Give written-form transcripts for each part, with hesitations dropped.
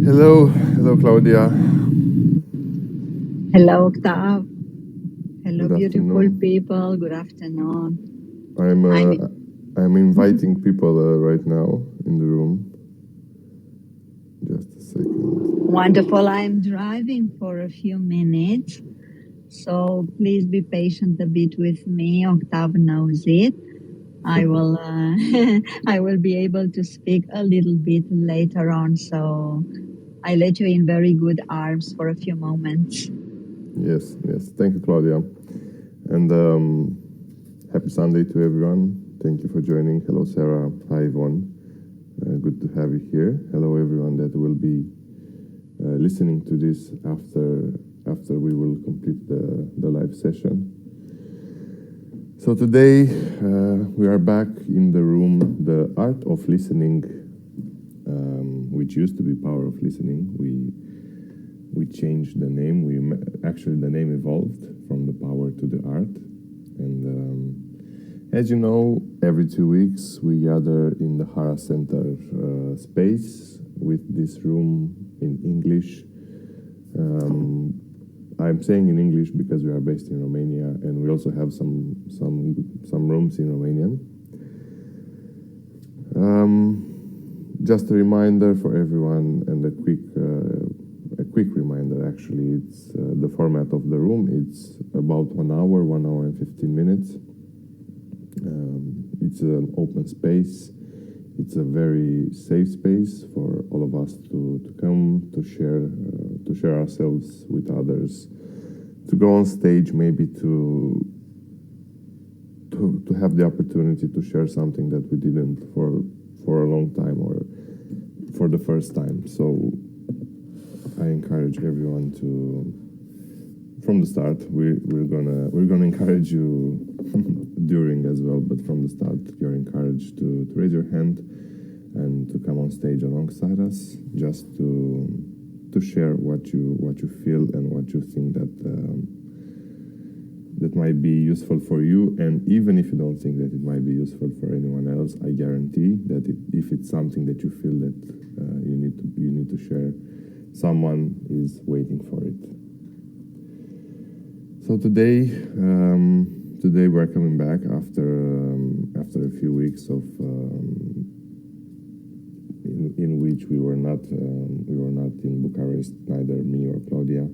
Hello, Claudia. Hello, Octav. Hello, Good beautiful afternoon. people. Good afternoon. I'm I'm uh, I'm inviting people right now in the room. Just a second. wonderful. I'm driving for a few minutes, so please be patient a bit with me. Octav knows it. I will I will be able to speak a little bit later on, so I let you in very good arms for a few moments. Yes. Thank you, Claudia. And happy Sunday to everyone. Thank you for joining. Hello, Sarah. Hi, Yvonne. Good to have you here. Hello, everyone that will be listening to this after we will complete the live session. So today we are back in the room, the art of listening, which used to be power of listening. We changed the name. Actually the name evolved from the power to the art. And as you know, every 2 weeks we gather in the Hara Center space with this room in English. I'm saying in English because we are based in Romania, and we also have some rooms in Romanian. Just a reminder for everyone, and a quick reminder. Actually, it's the format of the room. It's about 1 hour and 15 minutes. It's an open space. It's a very safe space for all of us to come to share ourselves with others, to go on stage, maybe to have the opportunity to share something that we didn't for a long time or for the first time. So I encourage everyone to, from the start, we're gonna encourage you during as well, but from the start you're encouraged to raise your hand and to come on stage alongside us, just to share what you feel and what you think that might be useful for you. And even if you don't think that it might be useful for anyone else, I guarantee that if it's something that you feel that you need to share, someone is waiting for it. So today we're coming back after a few weeks of in which we were not in Bucharest, neither me or Claudia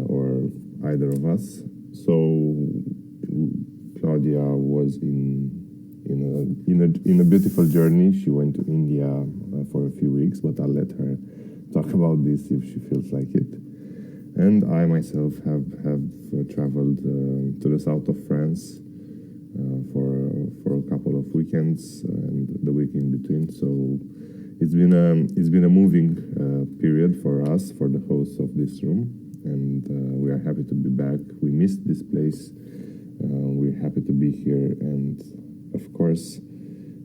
or either of us. So Claudia was in a beautiful journey. She went to India for a few weeks, but I'll let her talk about this if she feels like it. And I myself have traveled to the south of France for a couple of weekends and the week in between. So it's been a moving period for us, for the hosts of this room, and we are happy to be back. We missed this place. We're happy to be here, and of course,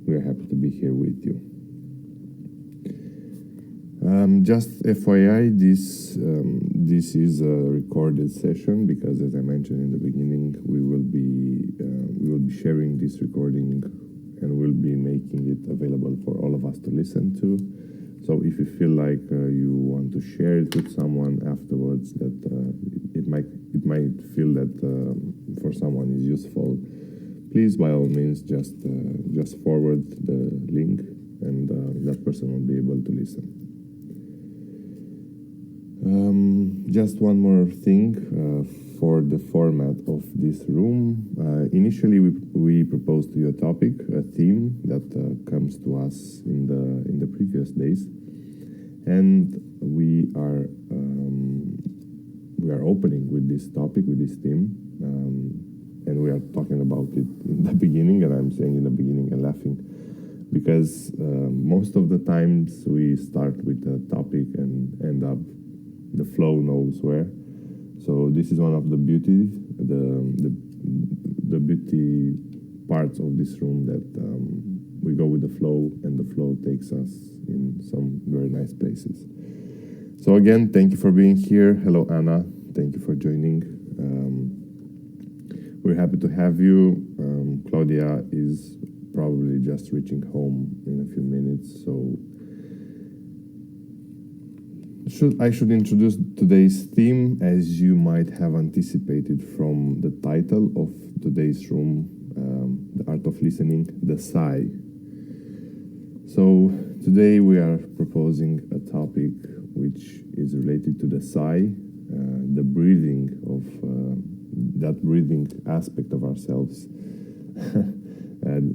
we are happy to be here with you. Just FYI, this is a recorded session because, as I mentioned in the beginning, we will be sharing this recording and we'll be making it available for all of us to listen to. So if you feel like you want to share it with someone afterwards, that it might feel that for someone is useful, please by all means just forward the link, and that person will be able to listen. Just one more thing for the format of this room. Initially, we proposed to you a topic, a theme that comes to us in the previous days, and we are opening with this topic, with this theme, and we are talking about it in the beginning, and I'm saying in the beginning and laughing, because most of the times we start with a topic and end up the flow knows where. So this is one of the beauty parts of this room, that we go with the flow, and the flow takes us in some very nice places. So again, thank you for being here. Hello, Anna. Thank you for joining. We're happy to have you. Claudia is probably just reaching home in a few minutes. So I should introduce today's theme, as you might have anticipated from the title of today's room, The Art of Listening, the Sigh. So today we are proposing a topic which is related to the sigh, the breathing of that breathing aspect of ourselves,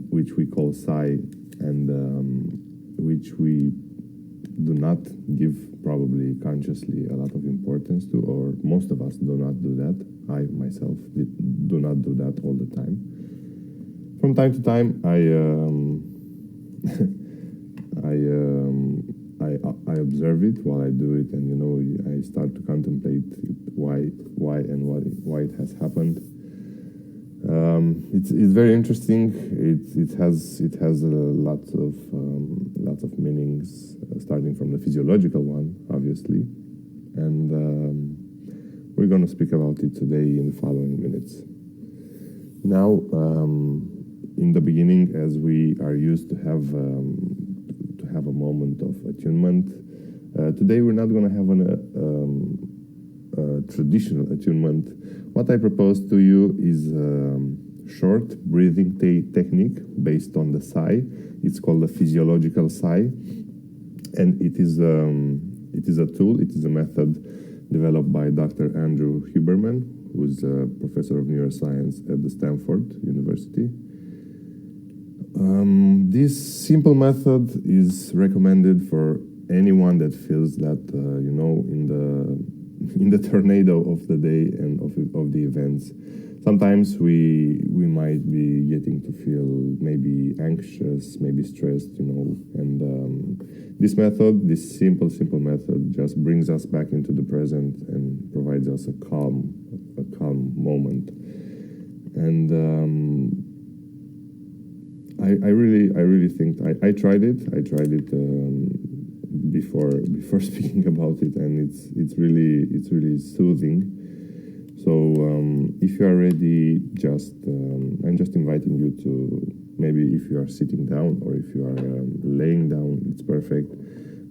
which we call sigh, and which we do not give probably consciously a lot of importance to, or most of us do not do that. I myself do not do that all the time. From time to time, I observe it while I do it, and I start to contemplate why it has happened. It's very interesting. It has lots of meanings, starting from the physiological one, obviously, and we're going to speak about it today in the following minutes. Now, in the beginning, as we are used to have a moment of attunement, today we're not going to have a traditional attunement. What I propose to you is a short breathing technique based on the sigh. It's called the physiological sigh, and it is a tool. It is a method developed by Dr. Andrew Huberman, who is a professor of neuroscience at the Stanford University. This simple method is recommended for anyone that feels that in the tornado of the day and of the events. Sometimes we might be getting to feel maybe anxious, maybe stressed, and this simple method just brings us back into the present and provides us a calm moment. And I really think I tried it before speaking about it, and it's really soothing. So if you are ready, I'm just inviting you to, maybe if you are sitting down or if you are laying down, it's perfect.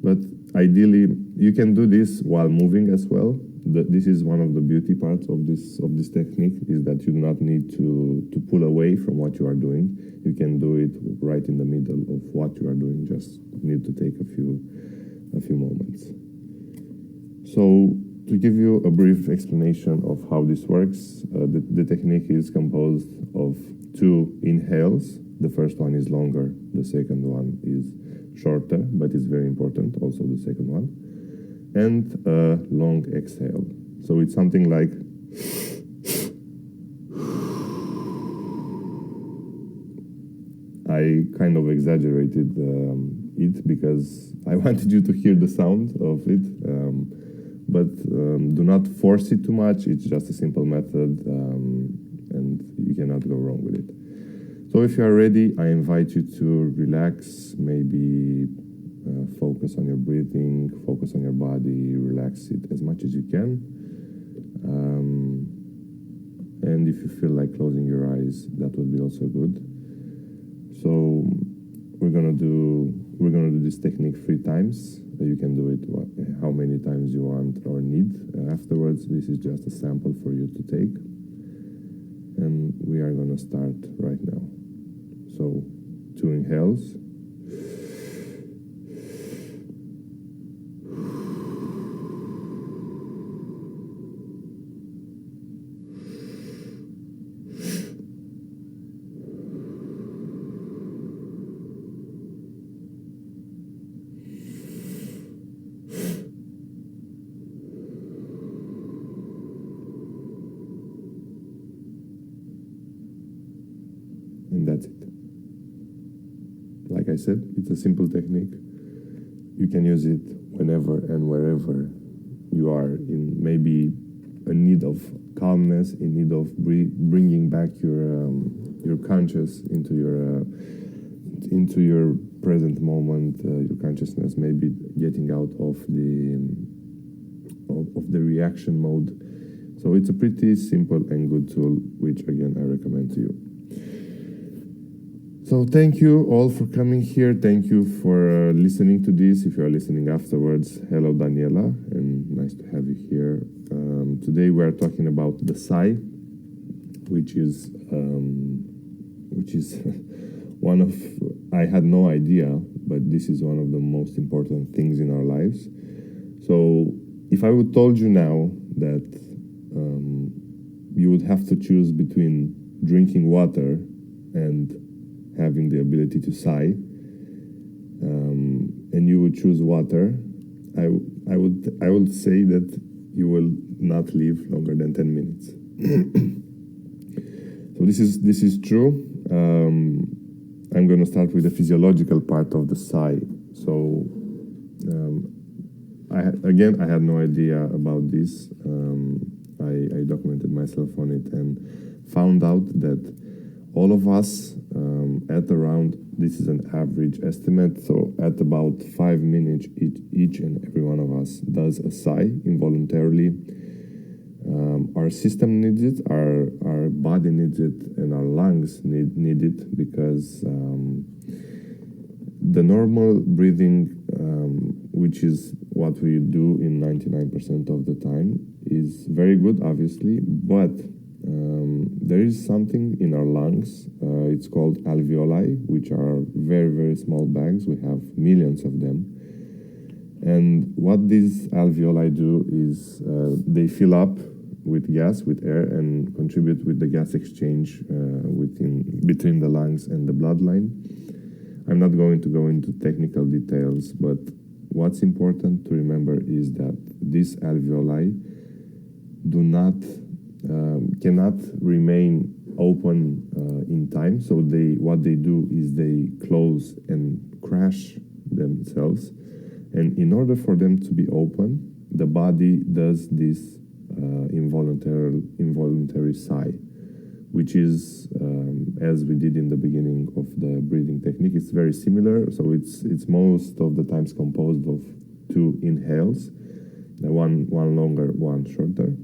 But ideally, you can do this while moving as well. This is one of the beauty parts of this technique, is that you do not need to pull away from what you are doing. You can do it right in the middle of what you are doing. Just need to take a few moments. So, to give you a brief explanation of how this works, the technique is composed of 2 inhales. The first one is longer, the second one is shorter, but it's very important, also the second one, and a long exhale. So it's something like I kind of exaggerated it because I wanted you to hear the sound of it, but do not force it too much. It's just a simple method, and you cannot go wrong with it. So if you are ready, I invite you to relax, maybe focus on your breathing, focus on your body, relax it as much as you can. And if you feel like closing your eyes, that would be also good. So we're gonna do this technique 3 times. You can do it how many times you want or need. Afterwards, this is just a sample for you to take. And we are gonna start right now. So 2 inhales. And that's it. Like I said, it's a simple technique. You can use it whenever and wherever you are in maybe a need of calmness, in need of bringing back your conscious into your present moment, your consciousness, maybe getting out of the reaction mode. So it's a pretty simple and good tool, which again I recommend to you. So thank you all for coming here. Thank you for listening to this. If you are listening afterwards, hello Daniela, and nice to have you here. Today we are talking about the Sigh, which is one of, I had no idea, but this is one of the most important things in our lives. So if I would told you now that you would have to choose between drinking water and having the ability to sigh, and you would choose water, I would say that you will not live longer than 10 minutes. So this is true. I'm going to start with the physiological part of the sigh. So I had no idea about this. I documented myself on it and found out that all of us at around, this is an average estimate, so at about 5 minutes each and every one of us does a sigh involuntarily. Our system needs it, our body needs it, and our lungs need it, because the normal breathing, which is what we do in 99% of the time, is very good, obviously, but there is something in our lungs, it's called alveoli, which are very, very small bags. We have millions of them. And what these alveoli do is they fill up with gas, with air, and contribute with the gas exchange between the lungs and the bloodline. I'm not going to go into technical details, but what's important to remember is that these alveoli cannot remain open in time. So what they do is they close and crash themselves. And in order for them to be open, the body does this involuntary sigh, which is, as we did in the beginning of the breathing technique, it's very similar. So it's most of the times composed of two inhales, one longer, one shorter.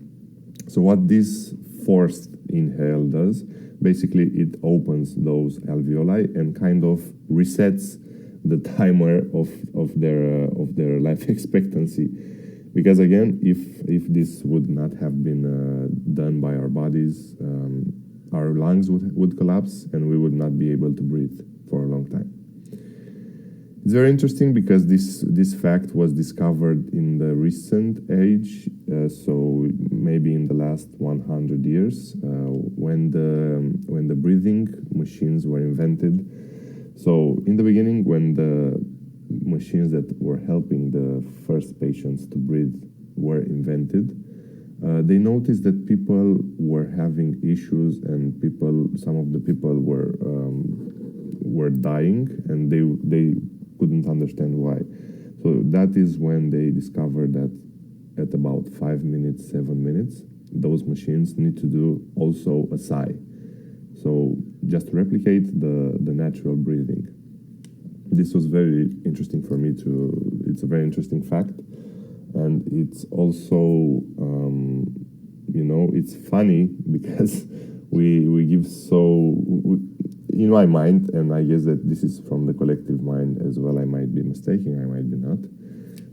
So what this forced inhale does, basically it opens those alveoli and kind of resets the timer of their life expectancy. Because again, if this would not have been done by our bodies, our lungs would collapse and we would not be able to breathe for a long time. It's very interesting because this fact was discovered in the recent age, so maybe in the last 100 years, when the breathing machines were invented. So in the beginning, when the machines that were helping the first patients to breathe were invented, they noticed that people were having issues, and some of the people were dying, and they couldn't understand why. So that is when they discovered that at about 5 minutes, 7 minutes, those machines need to do also a sigh. So just replicate the natural breathing. This was very interesting for me it's a very interesting fact. And it's also, it's funny because we give in my mind, and I guess that this is from the collective mind as well, I might be mistaken, I might be not.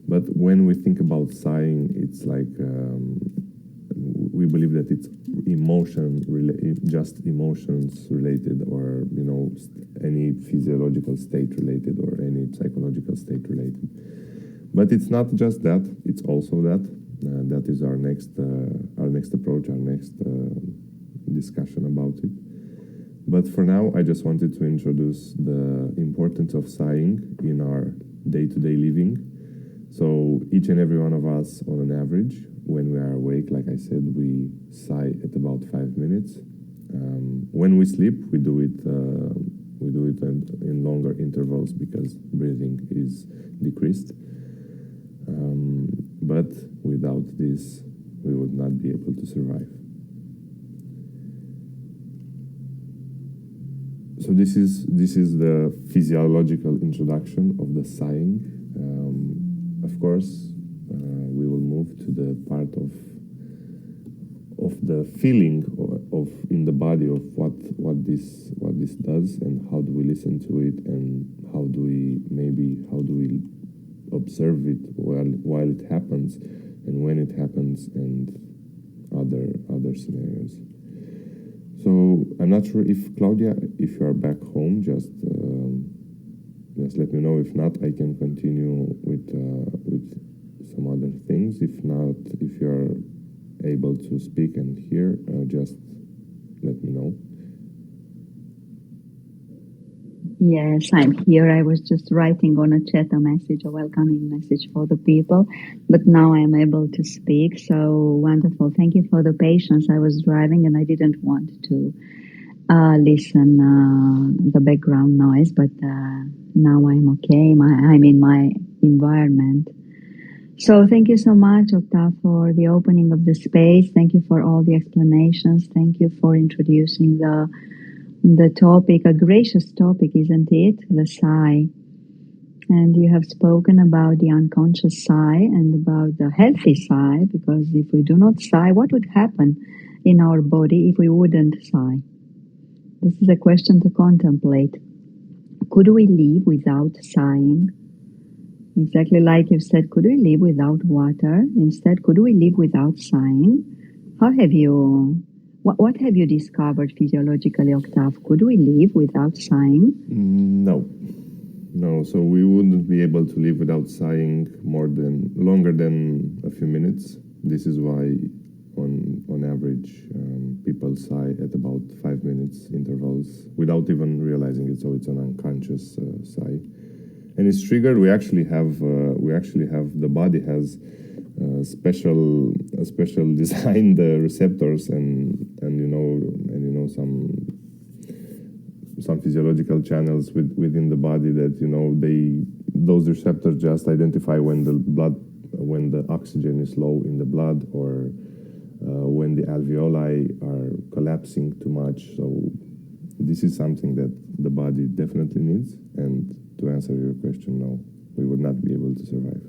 But when we think about sighing, it's like, we believe that it's just emotions related, or, any physiological state related or any psychological state related. But it's not just that, it's also that. That is our next approach, our next discussion about it. But for now, I just wanted to introduce the importance of sighing in our day-to-day living. So each and every one of us, on an average, when we are awake, like I said, we sigh at about 5 minutes. When we sleep, we do it in longer intervals because breathing is decreased. But without this, we would not be able to survive. So this is the physiological introduction of the sighing. Of course, we will move to the part of of the feeling of in the body of what this does, and how do we listen to it, and how do we observe it while it happens, and when it happens, and other scenarios. So I'm not sure if Claudia, if you are back home, just let me know. If not, I can continue with some other things. If not, if you are able to speak and hear, just let me know. Yes, I'm here. I was just writing on a chat a message, a welcoming message for the people, but now I'm able to speak. So wonderful. Thank you for the patience. I was driving and I didn't want to listen the background noise, but now I'm okay. I'm in my environment. So thank you so much, Octav, for the opening of the space. Thank you for all the explanations. Thank you for introducing the topic, a gracious topic, isn't it? The sigh. And you have spoken about the unconscious sigh and about the healthy sigh, because if we do not sigh, what would happen in our body if we wouldn't sigh? This is a question to contemplate. Could we live without sighing? Exactly like you said, could we live without water? Instead, could we live without sighing? What have you discovered physiologically, Octav? Could we live without sighing? No. So we wouldn't be able to live without sighing longer than a few minutes. This is why, on average, people sigh at about 5 minutes intervals without even realizing it. So it's an unconscious sigh, and it's triggered. We actually have the body has special designed receptors and some physiological channels within the body that those receptors just identify when the oxygen is low in the blood, or when the alveoli are collapsing too much. So this is something that the body definitely needs. And to answer your question, no, we would not be able to survive.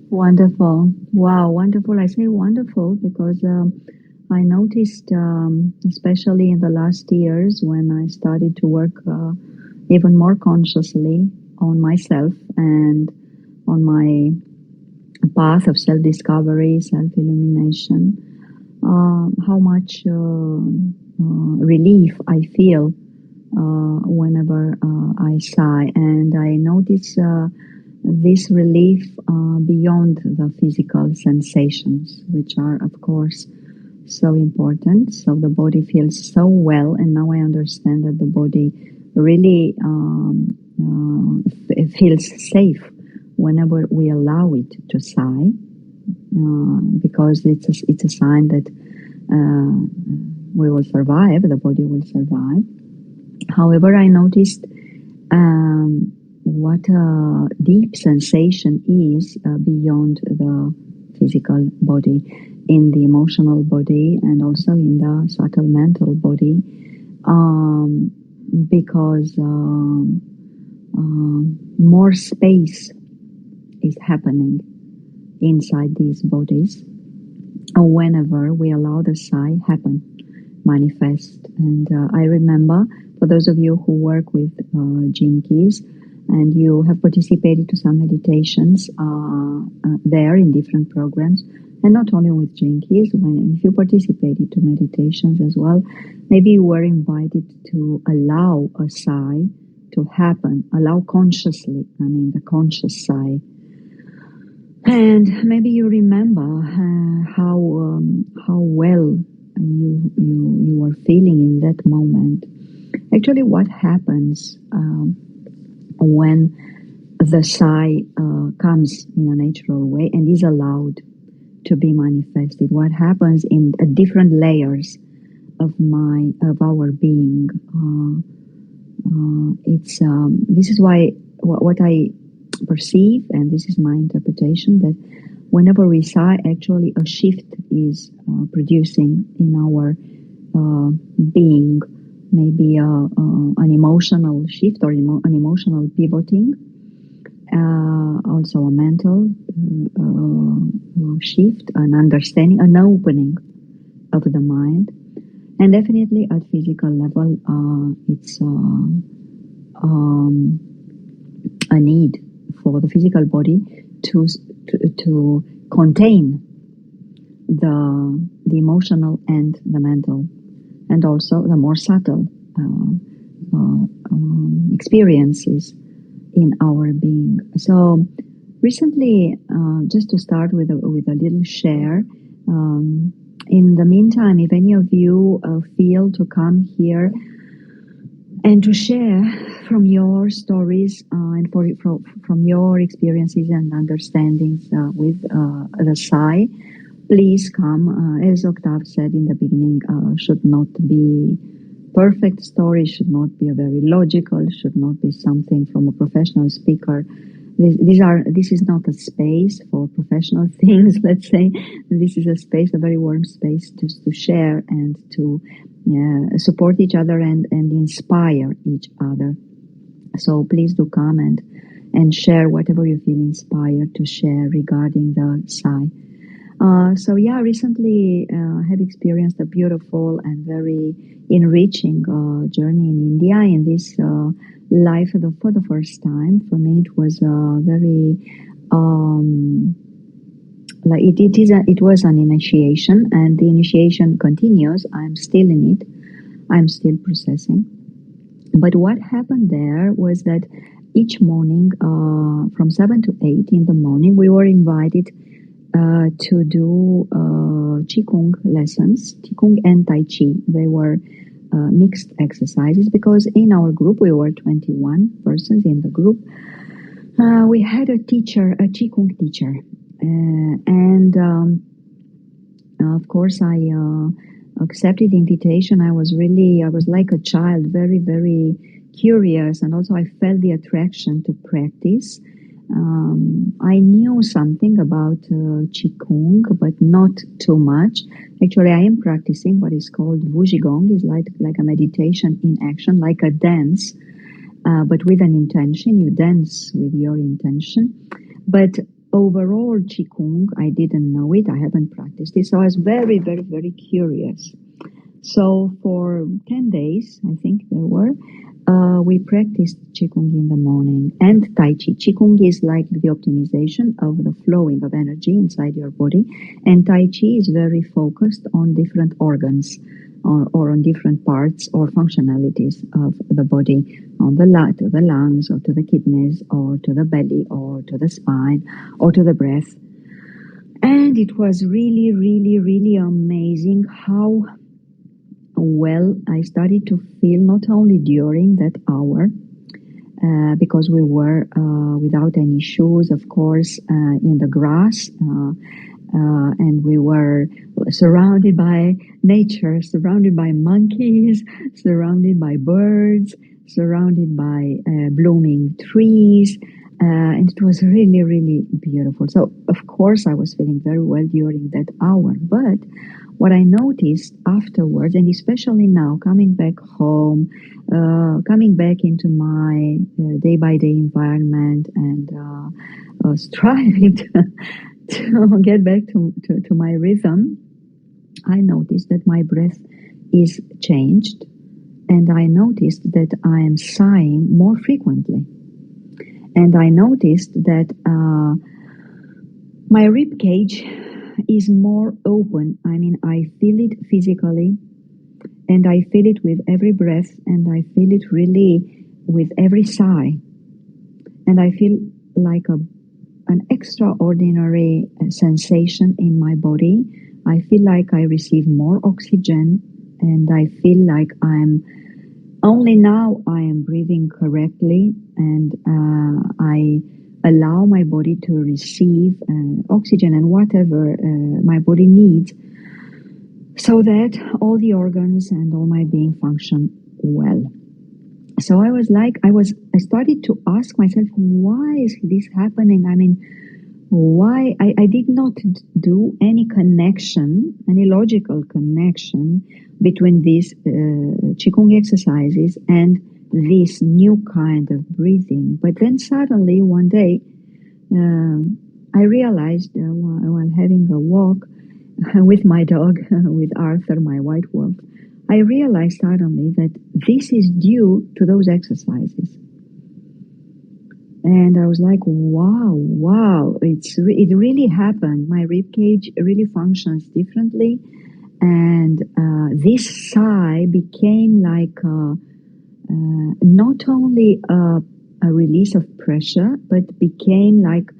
Wonderful. Wow, wonderful. I say wonderful because I noticed, especially in the last years when I started to work even more consciously on myself and on my path of self-discovery, self-illumination, how much relief I feel whenever I sigh. And I notice this relief beyond the physical sensations, which are, of course, so important. So the body feels so well, and now I understand that the body really feels safe whenever we allow it to sigh, because it's a sign that we will survive, the body will survive. However, I noticed what a deep sensation is beyond the physical body, in the emotional body, and also in the subtle mental body, because more space is happening inside these bodies whenever we allow the sigh happen, manifest. And I remember, for those of you who work with Jinkies, and you have participated to some meditations there in different programs, and not only with Jinkies, if you participated to meditations as well, maybe you were invited to allow a sigh to happen, allow consciously, the conscious sigh. And maybe you remember how well you were feeling in that moment. Actually, what happens when the sigh comes in a natural way and is allowed to be manifested? What happens in different layers of our being? This is why what I perceive, and this is my interpretation, that whenever we sigh, actually a shift is producing in our being, maybe an emotional shift or an emotional pivoting, also a mental shift, an understanding, an opening of the mind. And definitely at physical level, it's a need for the physical body to contain the emotional and the mental, and also the more subtle experiences in our being. So recently, just to start with a little share, in the meantime, if any of you feel to come here and to share from your stories and from your experiences and understandings with the Sigh, please come. As Octave said in the beginning, should not be perfect story, should not be a very logical, should not be something from a professional speaker. This is not a space for professional things, let's say. This is a space, a very warm space to share and to support each other and inspire each other. So please do come and share whatever you feel inspired to share regarding the Sigh. So yeah, recently I have experienced a beautiful and very enriching journey in India in this life for the first time. For me, it was very like it was an initiation, and the initiation continues. I'm still in it. I'm still processing. But what happened there was that each morning, from 7 to 8 in the morning, we were invited to do Qigong lessons, Qigong and Tai Chi. They were mixed exercises because in our group, we were 21 persons in the group. We had a teacher, a Qigong teacher. And of course, I accepted the invitation. I was like a child, very, very curious. And also I felt the attraction to practice. I knew something about Qigong, but not too much. Actually, I am practicing what is called Wujigong. It's like a meditation in action, like a dance, but with an intention. You dance with your intention. But overall, Qigong, I didn't know it. I haven't practiced it. So I was very, very, very curious. So for 10 days, I think there were, we practiced Qigong in the morning and Tai Chi. Qigong is like the optimization of the flowing of energy inside your body. And Tai Chi is very focused on different organs or on different parts or functionalities of the body, on the to the lungs or to the kidneys or to the belly or to the spine or to the breath. And it was really, really, really amazing how well I started to feel, not only during that hour, because we were without any shoes, of course, in the grass, and we were surrounded by nature, surrounded by monkeys, surrounded by birds, surrounded by blooming trees, and it was really, really beautiful. So, of course, I was feeling very well during that hour, but what I noticed afterwards, and especially now, coming back home, coming back into my day-by-day environment and striving to get back to my rhythm, I noticed that my breath is changed, and I noticed that I am sighing more frequently. And I noticed that my rib cage is more open. I mean, I feel it physically, and I feel it with every breath, and I feel it really with every sigh. And I feel like an extraordinary sensation in my body. I feel like I receive more oxygen, and I feel like only now I am breathing correctly, and I allow my body to receive oxygen and whatever my body needs, so that all the organs and all my being function well. So I started to ask myself, why is this happening? I mean, why? I did not do any connection, any logical connection between these Qigong exercises and this new kind of breathing. But then suddenly one day, I realized while having a walk with my dog, with Arthur, my white wolf, I realized suddenly that this is due to those exercises. And I was like, wow, it really happened. My rib cage really functions differently. And this sigh became like not only a release of pressure, but became like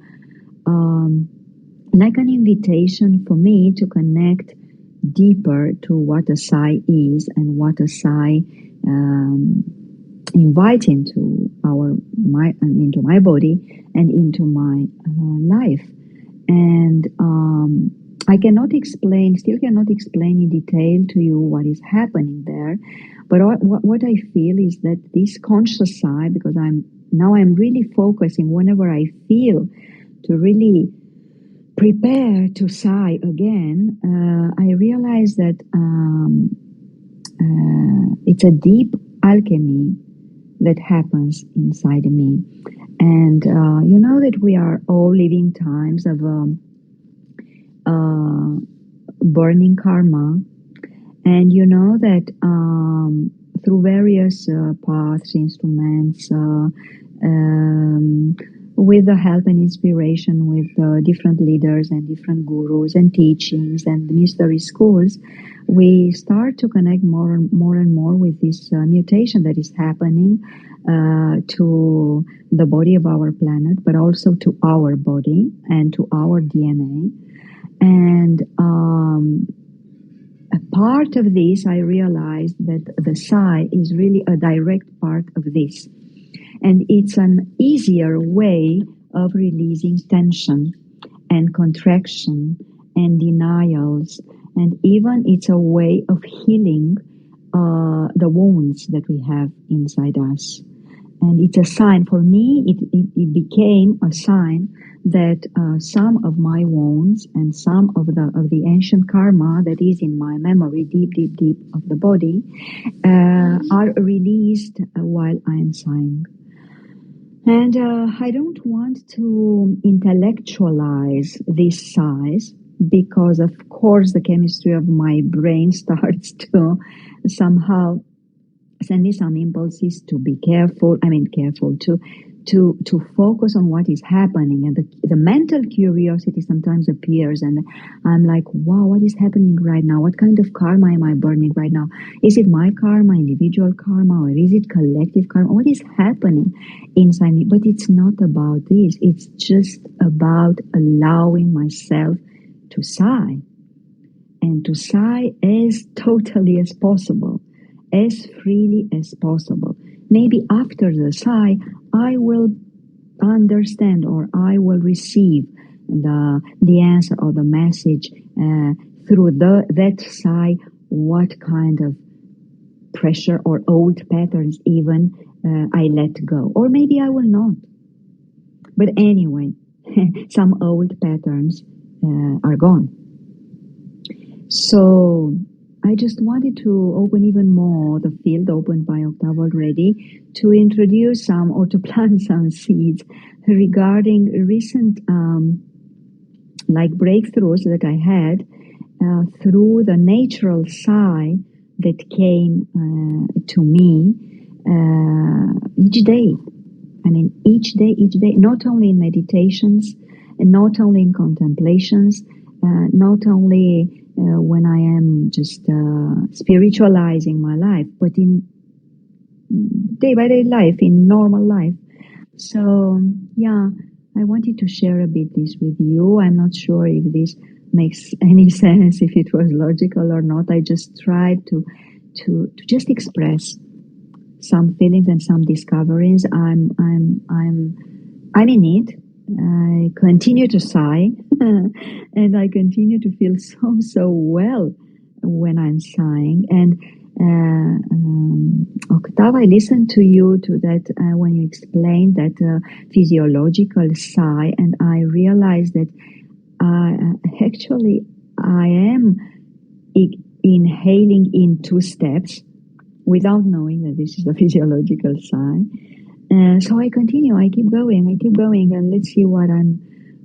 an invitation for me to connect deeper to what a sigh is and what a sigh invite into into my body and into my life. And I still cannot explain in detail to you what is happening there. But what I feel is that this conscious sigh, because I'm really focusing whenever I feel to really prepare to sigh again, I realize that it's a deep alchemy that happens inside me. And you know that we are all living times of burning karma. And you know that through various paths, instruments, with the help and inspiration with different leaders and different gurus and teachings and mystery schools, we start to connect more and more with this mutation that is happening to the body of our planet, but also to our body and to our DNA. And a part of this, I realized that the sigh is really a direct part of this. And it's an easier way of releasing tension and contraction and denials. And even it's a way of healing the wounds that we have inside us. And it's a sign, for me, it became a sign that some of my wounds and some of the ancient karma that is in my memory, deep of the body, are released while I am sighing. And I don't want to intellectualize these sighs, because of course the chemistry of my brain starts to somehow send me some impulses to be careful. To focus on what is happening, and the mental curiosity sometimes appears, and I'm like, wow, what is happening right now? What kind of karma am I burning right now? Is it my karma, individual karma, or is it collective karma? What is happening inside me? But it's not about this. It's just about allowing myself to sigh, and to sigh as totally as possible, as freely as possible. Maybe after the sigh, I will understand, or I will receive the answer or the message through that sigh, what kind of pressure or old patterns even I let go. Or maybe I will not. But anyway, some old patterns are gone. So I just wanted to open even more the field opened by Octav already, to introduce some, or to plant some seeds regarding recent breakthroughs that I had through the natural sigh that came to me each day. Each day, not only in meditations, and not only in contemplations, not only when I am just spiritualizing my life, but in day-by-day life, in normal life. So, yeah, I wanted to share a bit this with you. I'm not sure if this makes any sense, if it was logical or not. I just tried to just express some feelings and some discoveries. I'm in it. I continue to sigh, and I continue to feel so well when I'm sighing. And Octav, I listened to you to that when you explained that physiological sigh, and I realized that actually I am inhaling in 2 steps without knowing that this is a physiological sigh. So I continue. I keep going, and let's see what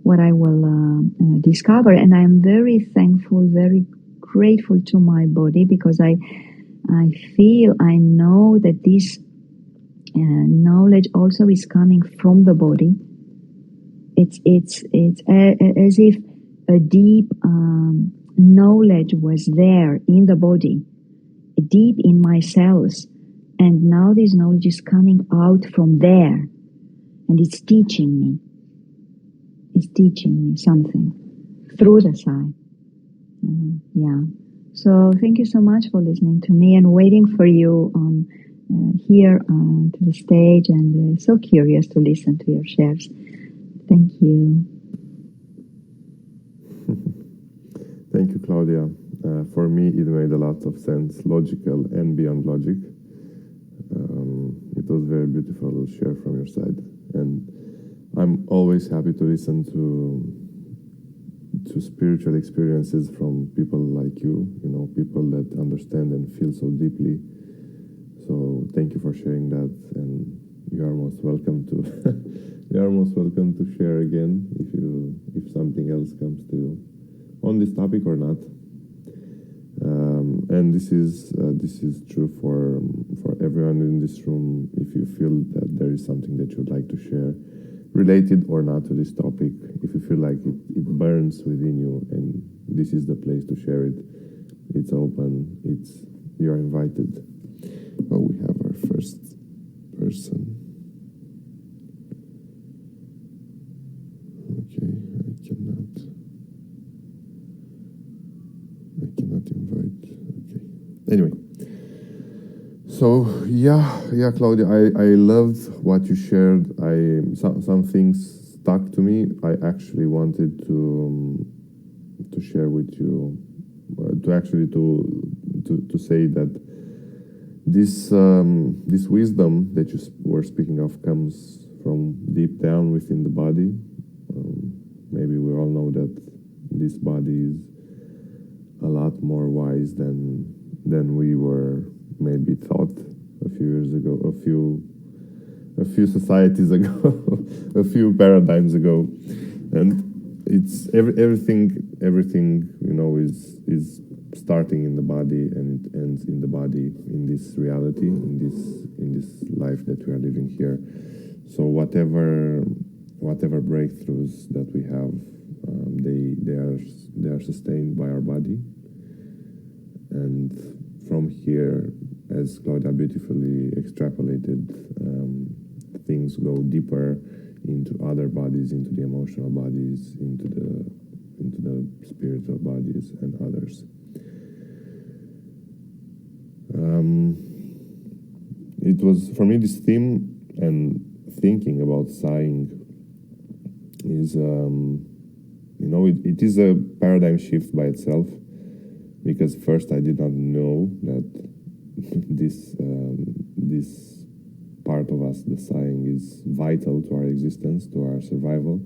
what I will discover. And I'm very thankful, very grateful to my body, because I know that this knowledge also is coming from the body. It's as if a deep knowledge was there in the body, deep in my cells, and now this knowledge is coming out from there, and it's teaching me. It's teaching me something through the sigh. Yeah. So thank you so much for listening to me and waiting for you on here to the stage, and so curious to listen to your shares. Thank you. Thank you, Claudia. For me, it made a lot of sense, logical and beyond logic. It was very beautiful share from your side, and I'm always happy to listen to spiritual experiences from people like you. You know, people that understand and feel so deeply. So thank you for sharing that, and you are most welcome to you are most welcome to share again if something else comes to you on this topic or not. And this is true for everyone in this room. If you feel that there is something that you'd like to share, related or not to this topic, if you feel like it burns within you, and this is the place to share it, it's open. You are invited. Oh, we have our first person. Okay, I cannot invite. Okay. Anyway, so yeah, Claudia, I loved what you shared. Some things stuck to me. I actually wanted to share with you, to say that this wisdom that you were speaking of comes from deep down within the body. Maybe we all know that this body is a lot more wise than we were maybe thought a few years ago, a few societies ago, a few paradigms ago, and it's everything you know is starting in the body, and it ends in the body, in this reality, in this life that we are living here. So whatever breakthroughs that we have, they are sustained by our body, and from here, as Claudia beautifully extrapolated, things go deeper into other bodies, into the emotional bodies, into the spiritual bodies, and others. It was, for me, this theme and thinking about sighing is, it is a paradigm shift by itself, because first I did not know that this part of us, the sighing, is vital to our existence, to our survival.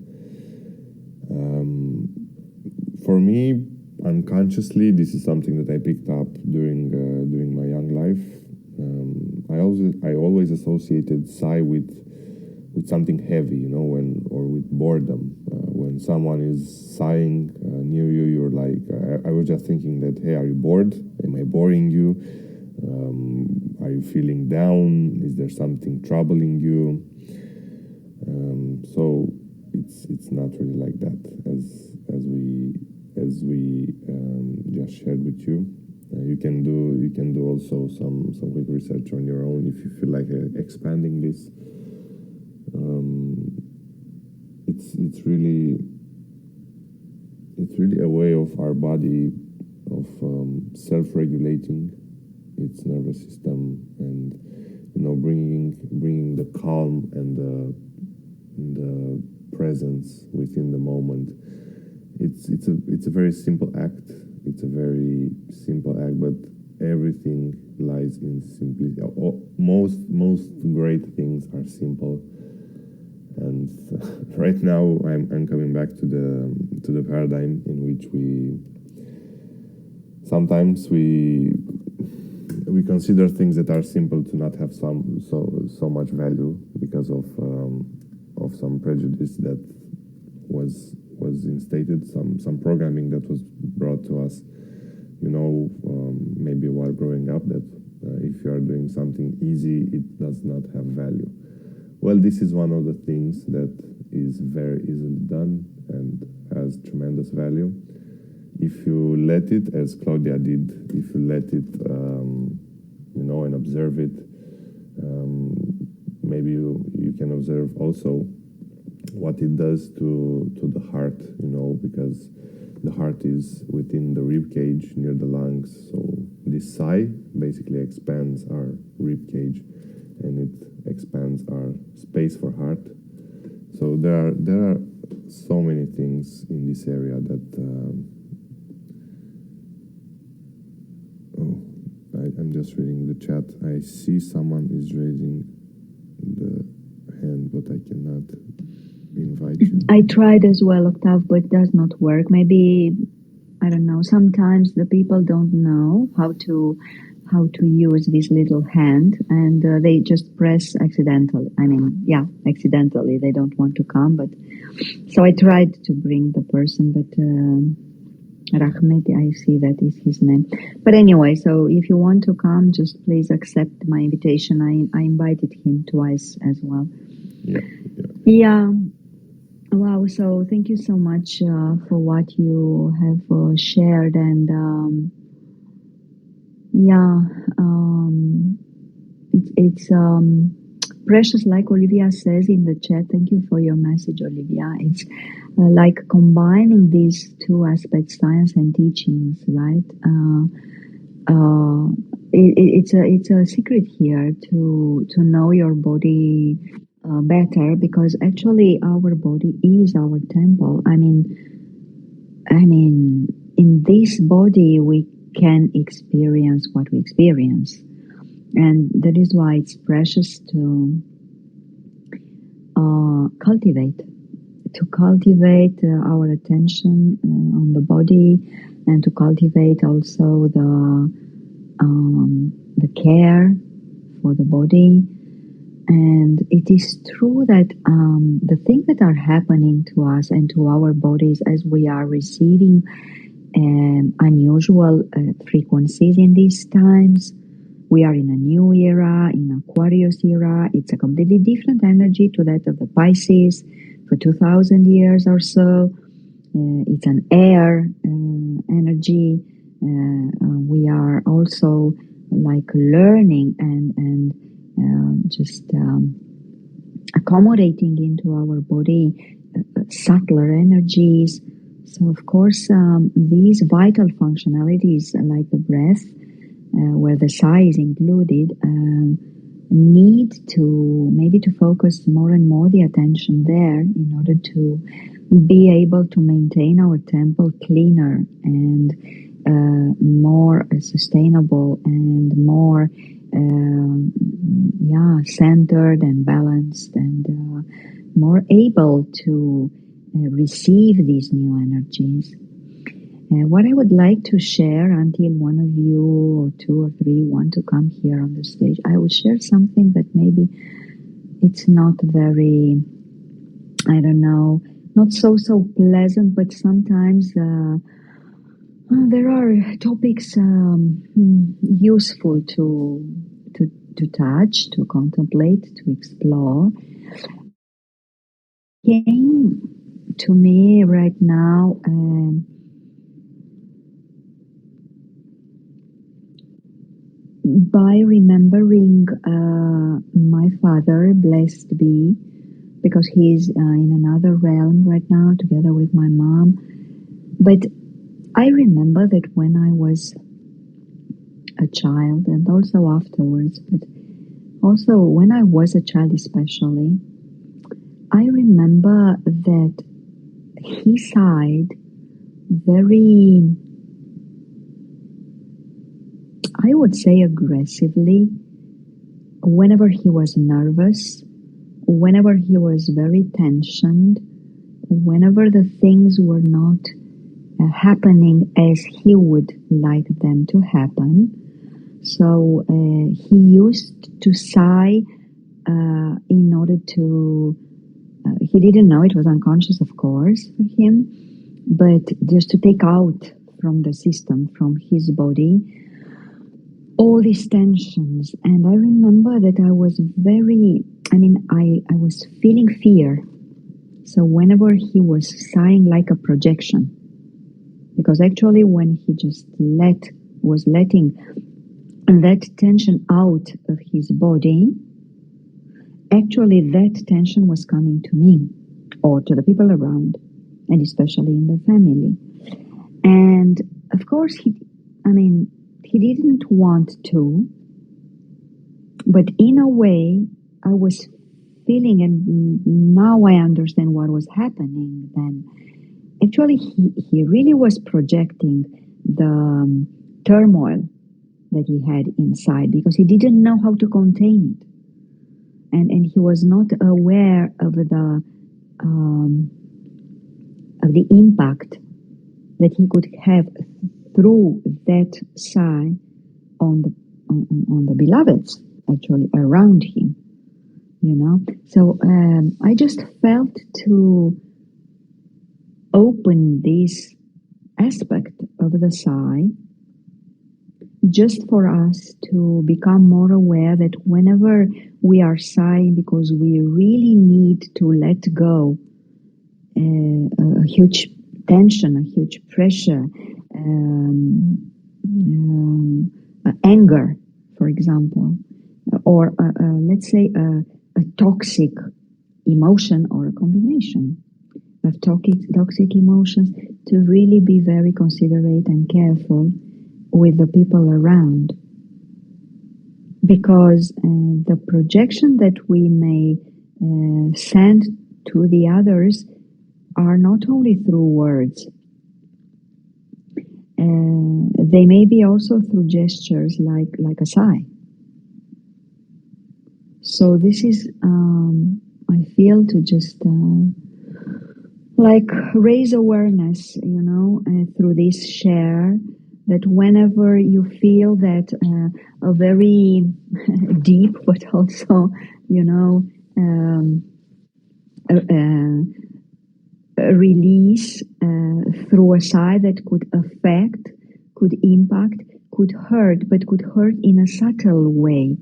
For me, unconsciously, this is something that I picked up during my young life. I always associated sigh with something heavy, or with boredom. When someone is sighing near you, you're like, I was just thinking that, hey, are you bored? Am I boring you? Are you feeling down? Is there something troubling you? So it's not really like that, as we just shared with you. You can do also some quick research on your own if you feel like expanding this. It's really a way of our body of self-regulating its nervous system, and bringing the calm and the presence within the moment. It's a very simple act. It's a very simple act, but everything lies in simplicity. Most great things are simple. And right now, I'm coming back to the paradigm in which we sometimes we consider things that are simple to not have so much value because of some prejudice that was was instated, some programming that was brought to us, maybe while growing up, that if you are doing something easy, it does not have value. Well, this is one of the things that is very easily done and has tremendous value. If you let it, as Claudia did, if you let it, and observe it, maybe you can observe also what it does to the heart, because the heart is within the rib cage near the lungs. So this sigh basically expands our rib cage, and it expands our space for heart. So there are so many things in this area that I'm just reading the chat. I see someone is raising the hand, but I cannot invite you. I tried as well, Octav, but it does not work. Maybe, I don't know, sometimes the people don't know how to use this little hand, and they just press accidentally. Accidentally. They don't want to come, but so I tried to bring the person, but Rahmet, I see that is his name. But anyway, so if you want to come, just please accept my invitation. I invited him twice as well. Yeah. Wow. So thank you so much for what you have shared, and it's precious, like Olivia says in the chat. Thank you for your message, Olivia. It's like combining these two aspects, science and teachings, right? It's a secret here to know your body better, because actually our body is our temple. I mean, in this body we can experience what we experience, and that is why it's precious to cultivate our attention on the body, and to cultivate also the care for the body. And it is true that the things that are happening to us and to our bodies as we are receiving unusual frequencies in these times. We are in a new era, in Aquarius era. It's a completely different energy to that of the Pisces for 2,000 years or so. It's an air energy. We are also like learning and just accommodating into our body subtler energies. So of course, these vital functionalities like the breath, where the sigh is included, need to focus more and more the attention there in order to be able to maintain our temple cleaner and more sustainable and more centered and balanced, and more able to receive these new energies. What I would like to share, until one of you or two or three want to come here on the stage, I would share something that maybe it's not very, not so pleasant, but sometimes there are topics useful to touch, to contemplate, to explore. Came to me right now by remembering my father, blessed be, because he's in another realm right now together with my mom. But I remember that when I was a child, and also afterwards, but also when I was a child especially, I remember that he sighed very, I would say, aggressively whenever he was nervous, whenever he was very tensioned, whenever the things were not happening as he would like them to happen. So he used to sigh in order to he didn't know, it was unconscious, of course, for him, but just to take out from the system, from his body, all these tensions. And I remember that I was I was feeling fear. So whenever he was sighing like a projection, because actually when he just was letting that tension out of his body, actually that tension was coming to me or to the people around, and especially in the family. And of course he didn't want to, but in a way I was feeling, and now I understand what was happening then. Actually, he really was projecting the turmoil that he had inside, because he didn't know how to contain it. And he was not aware of the impact that he could have through that sigh on the beloveds, actually, around him. So I just felt to open this aspect of the sigh, just for us to become more aware that whenever we are sighing because we really need to let go a huge tension, a huge pressure, anger, for example, or let's say a toxic emotion, or a combination of toxic emotions, to really be very considerate and careful with the people around, because the projection that we may send to the others are not only through words, they may be also through gestures like a sigh. So this is, I feel, to just raise awareness, through this share, that whenever you feel that a very deep, but also, a release through a sigh that could affect, could impact, could hurt, but could hurt in a subtle way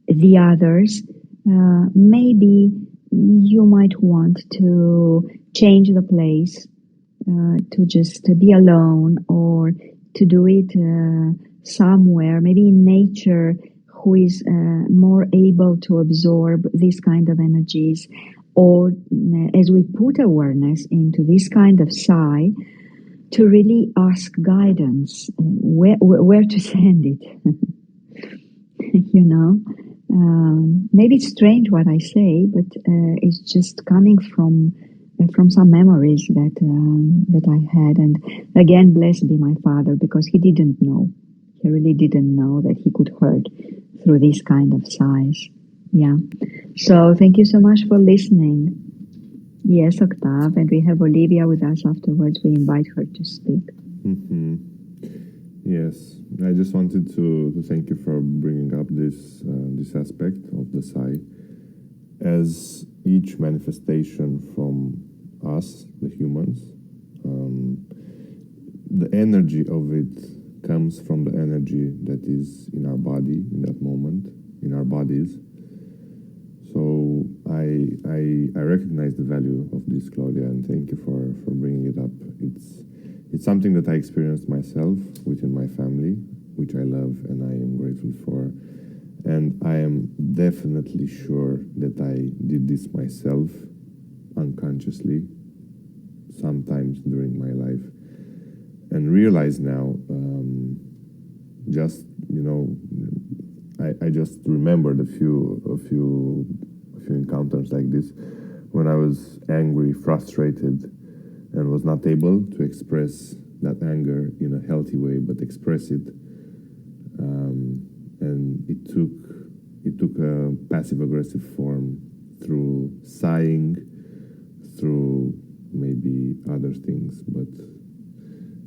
the others, maybe you might want to change the place, to just be alone, or to do it somewhere, maybe in nature, who is more able to absorb this kind of energies, or as we put awareness into this kind of sigh, to really ask guidance, where to send it. Maybe it's strange what I say, but it's just coming from some memories that I had. And again, blessed be my father, because he didn't know. He really didn't know that he could hurt through these kind of sighs. Yeah. So thank you so much for listening. Yes, Octave, and we have Olivia with us afterwards. We invite her to speak. Mm-hmm. Yes, I just wanted to thank you for bringing up this aspect of the sigh, as each manifestation from us, the humans, the energy of it comes from the energy that is in our body in that moment, in our bodies. So I recognize the value of this, Claudia, and thank you for bringing it up. It's something that I experienced myself within my family, which I love and I am grateful for. And I am definitely sure that I did this myself unconsciously sometimes during my life, and realize now, I just remembered a few encounters like this when I was angry, frustrated, and was not able to express that anger in a healthy way, but express it. And it took a passive-aggressive form through sighing, through maybe other things. But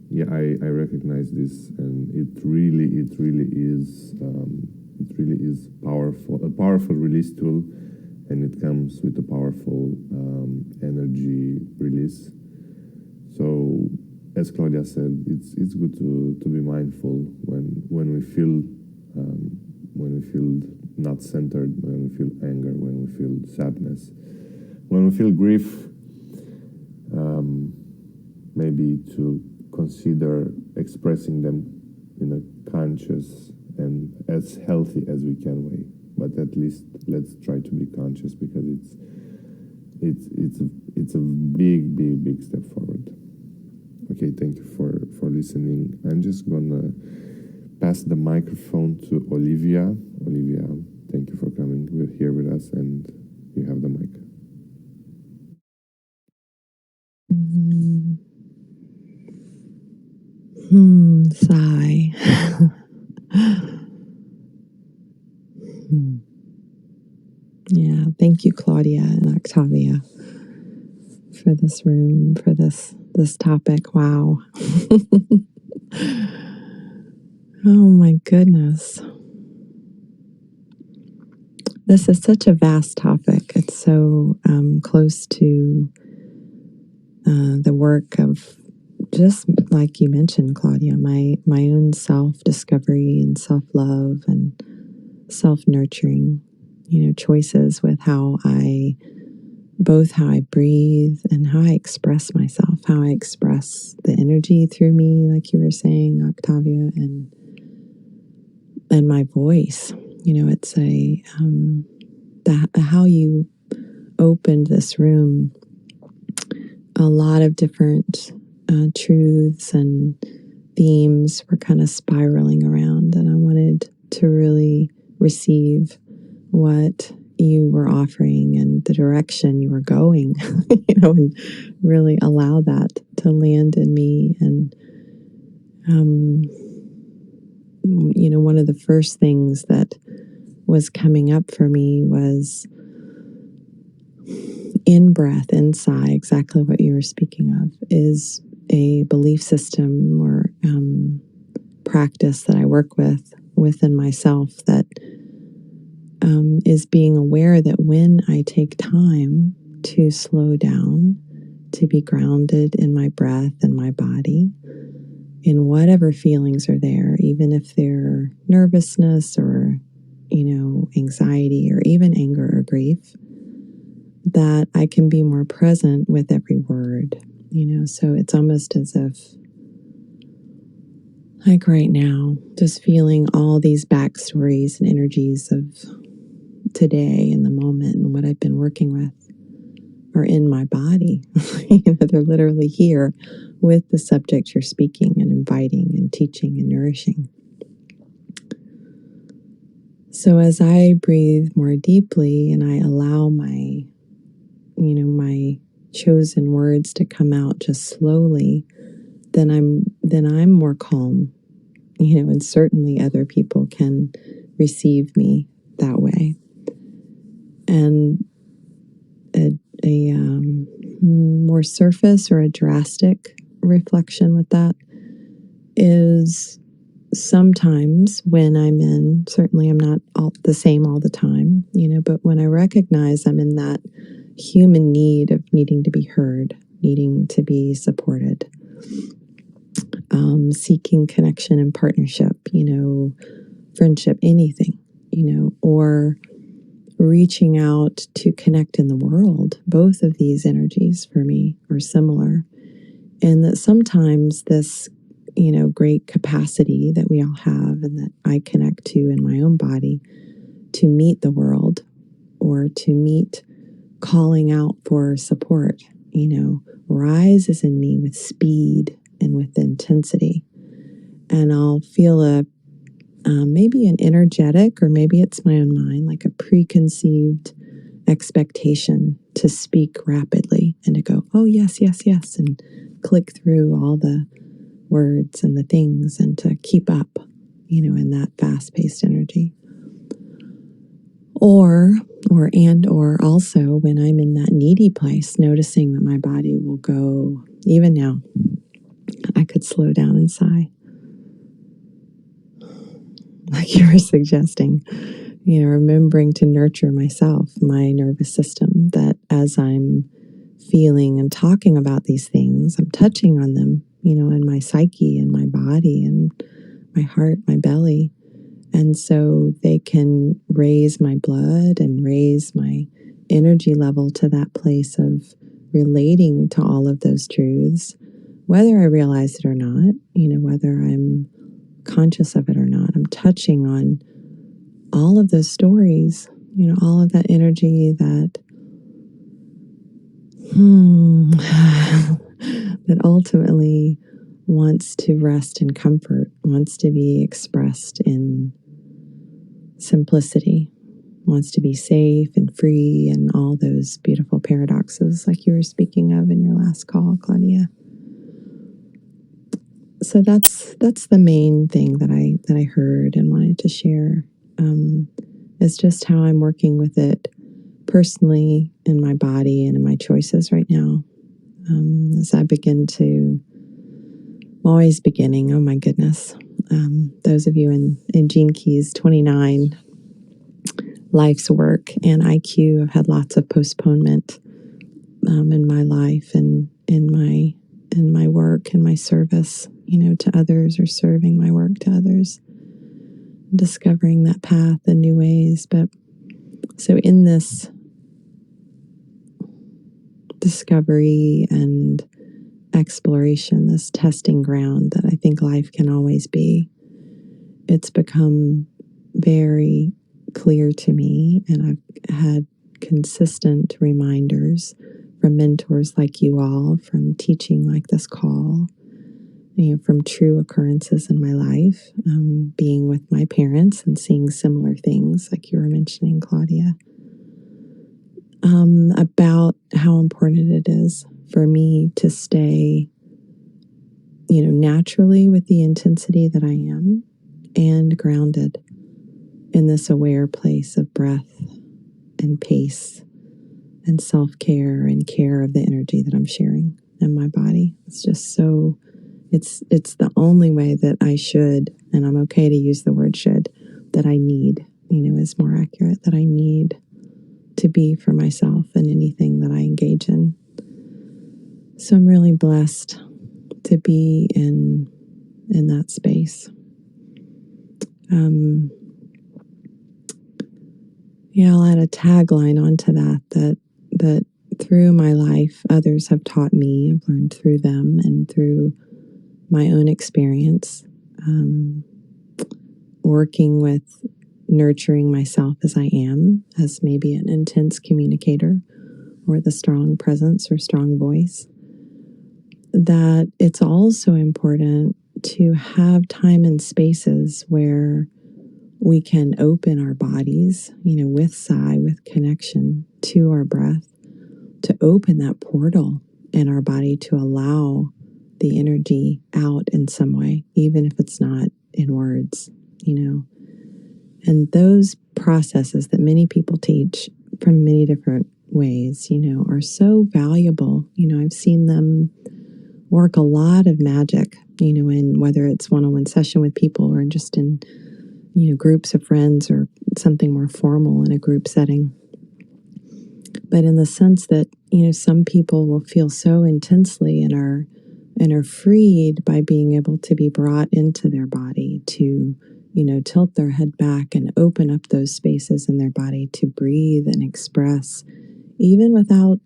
yeah, I recognize this, and it really is powerful, a powerful release tool, and and it comes with a powerful energy release. So, as Claudia said, it's good to be mindful when we feel not centered, when we feel anger, when we feel sadness, when we feel grief. Maybe to consider expressing them in a conscious and as healthy as we can way. But at least let's try to be conscious, because it's a big step forward. Okay, thank you for listening. I'm just gonna pass the microphone to Olivia. Olivia, thank you for coming here with us, and you have the mic. Sigh. Yeah, thank you, Claudia and Octavia, for this room, for this topic. Wow. Oh my goodness. This is such a vast topic. It's so close to the work of, just like you mentioned, Claudia, my own self-discovery and self-love and self-nurturing, choices with how I breathe and how I express myself, how I express the energy through me, like you were saying, Octavia, and my voice. It's how you opened this room. A lot of different truths and themes were kind of spiraling around, and I wanted to really receive what you were offering and the direction you were going, and really allow that to land in me. And, one of the first things that was coming up for me was in-breath, in sigh, exactly what you were speaking of, is a belief system or practice that I work with within myself that is being aware that when I take time to slow down, to be grounded in my breath and my body, in whatever feelings are there, even if they're nervousness or, anxiety or even anger or grief, that I can be more present with every word, so it's almost as if, like right now, just feeling all these backstories and energies of today in the moment and what I've been working with are in my body. They're literally here with the subject you're speaking and inviting and teaching and nourishing. So as I breathe more deeply and I allow my chosen words to come out just slowly, then I'm more calm, and certainly other people can receive me that way. And a more surface or a drastic reflection with that is sometimes when certainly I'm not the same all the time, but when I recognize I'm in that human need of needing to be heard, needing to be supported, seeking connection and partnership, friendship, anything, or reaching out to connect in the world. Both of these energies for me are similar. And that sometimes this, great capacity that we all have and that I connect to in my own body to meet the world or to meet calling out for support, rises in me with speed and with intensity. And I'll feel maybe an energetic, or maybe it's my own mind, like a preconceived expectation to speak rapidly and to go, oh, yes, yes, yes, and click through all the words and the things and to keep up, in that fast-paced energy. Or also when I'm in that needy place, noticing that my body will go, even now, I could slow down and sigh, like you were suggesting, remembering to nurture myself, my nervous system, that as I'm feeling and talking about these things, I'm touching on them, in my psyche and my body and my heart, my belly. And so they can raise my blood and raise my energy level to that place of relating to all of those truths, whether I realize it or not, whether I'm conscious of it or not. I'm touching on all of those stories, all of that energy that that ultimately wants to rest in comfort, wants to be expressed in simplicity, wants to be safe and free, and all those beautiful paradoxes like you were speaking of in your last call, Claudia. So that's the main thing that I heard and wanted to share, is just how I'm working with it personally in my body and in my choices right now. As I begin to, I'm always beginning, oh my goodness. Those of you in Gene Keys 29, life's work and IQ, have had lots of postponement in my life and in my work and my service, to others, or serving my work to others, discovering that path in new ways. But so in this discovery and exploration, this testing ground that I think life can always be, it's become very clear to me, and I've had consistent reminders from mentors like you all, from teaching like this call, from true occurrences in my life, being with my parents and seeing similar things like you were mentioning, Claudia, about how important it is for me to stay, naturally with the intensity that I am, and grounded in this aware place of breath and pace and self-care and care of the energy that I'm sharing in my body. It's just so, it's the only way that I should, and I'm okay to use the word should, that I need, is more accurate, that I need to be for myself in anything that I engage in. So I'm really blessed to be in that space. I'll add a tagline onto that through my life, others have taught me. I've learned through them and through my own experience, working with nurturing myself as I am, as maybe an intense communicator or the strong presence or strong voice, that it's also important to have time and spaces where we can open our bodies, with Sigh, with connection to our breath, to open that portal in our body to allow the energy out in some way, even if it's not in words, And those processes that many people teach from many different ways, are so valuable. I've seen them work a lot of magic, in whether it's one-on-one session with people or just in groups of friends or something more formal in a group setting. But in the sense that, some people will feel so intensely and are freed by being able to be brought into their body to, tilt their head back and open up those spaces in their body to breathe and express, even without,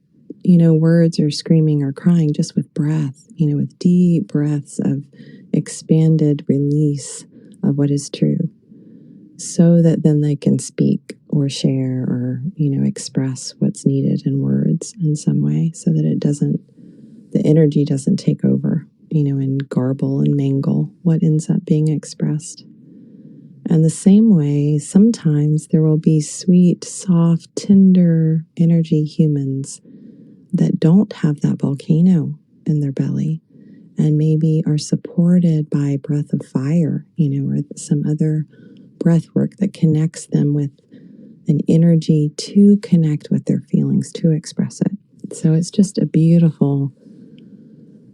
words or screaming or crying, just with breath, with deep breaths of expanded release of what is true, so that then they can speak or share or, express what's needed in words in some way, so that the energy doesn't take over, and garble and mangle what ends up being expressed. And the same way, sometimes there will be sweet, soft, tender energy humans that don't have that volcano in their belly, and maybe are supported by breath of fire, or some other breath work that connects them with an energy to connect with their feelings, to express it. So it's just a beautiful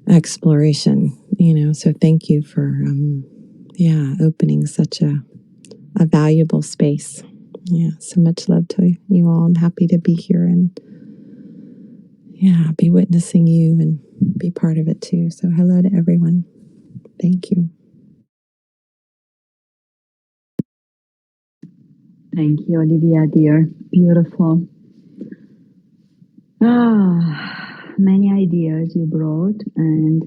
exploration, So thank you for, opening such a valuable space Yeah, so much love to you all. I'm happy to be here and be witnessing you and be part of it too. So hello to everyone. Thank you. Thank you, Olivia, dear. Beautiful. Many ideas you brought, and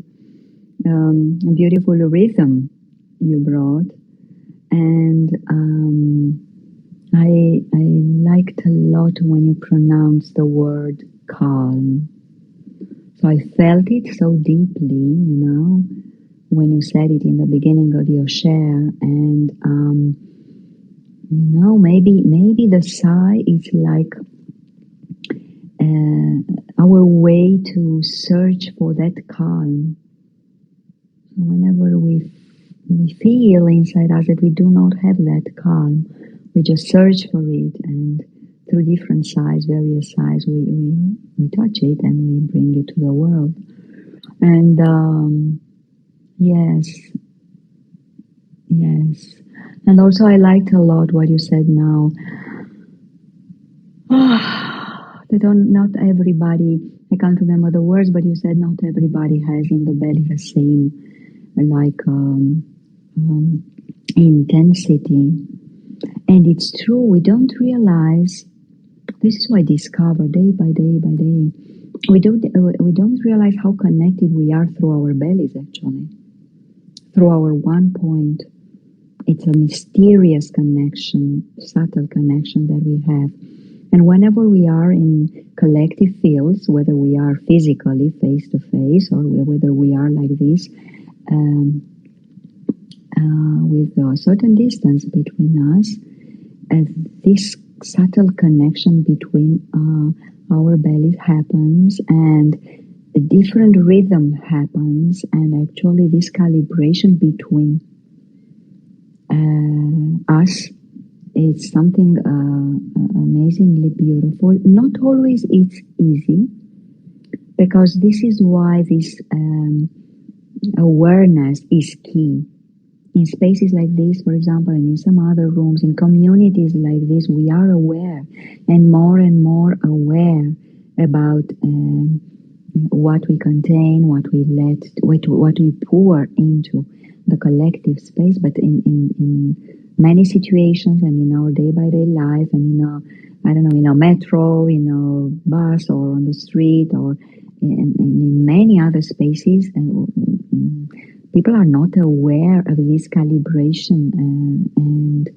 a beautiful rhythm you brought. And I liked a lot when you pronounced the word calm. So I felt it so deeply, when you said it in the beginning of your share. And maybe the sigh is like our way to search for that calm. Whenever we feel inside us that we do not have that calm, we just search for it, and through different sighs, various sighs, we touch it and we bring it to the world. And yes, and also I liked a lot what you said now. Not everybody, I can't remember the words, but you said not everybody has in the belly the same intensity. And it's true, we don't realize, this is what I discover day by day by day, we don't realize how connected we are through our bellies, actually, through our one point. It's a mysterious connection, subtle connection that we have. And whenever we are in collective fields, whether we are physically face to face or whether we are like this, with a certain distance between us, this subtle connection between our bellies happens, and a different rhythm happens, and actually this calibration between us, it's something amazingly beautiful. Not always it's easy, because this is why this awareness is key. In spaces like this, for example, and in some other rooms, in communities like this, we are aware and more aware about what we contain, what we pour into the collective space. But in many situations, and in our day-by-day life, and in a metro, in a bus, or on the street, or in many other spaces, people are not aware of this calibration, and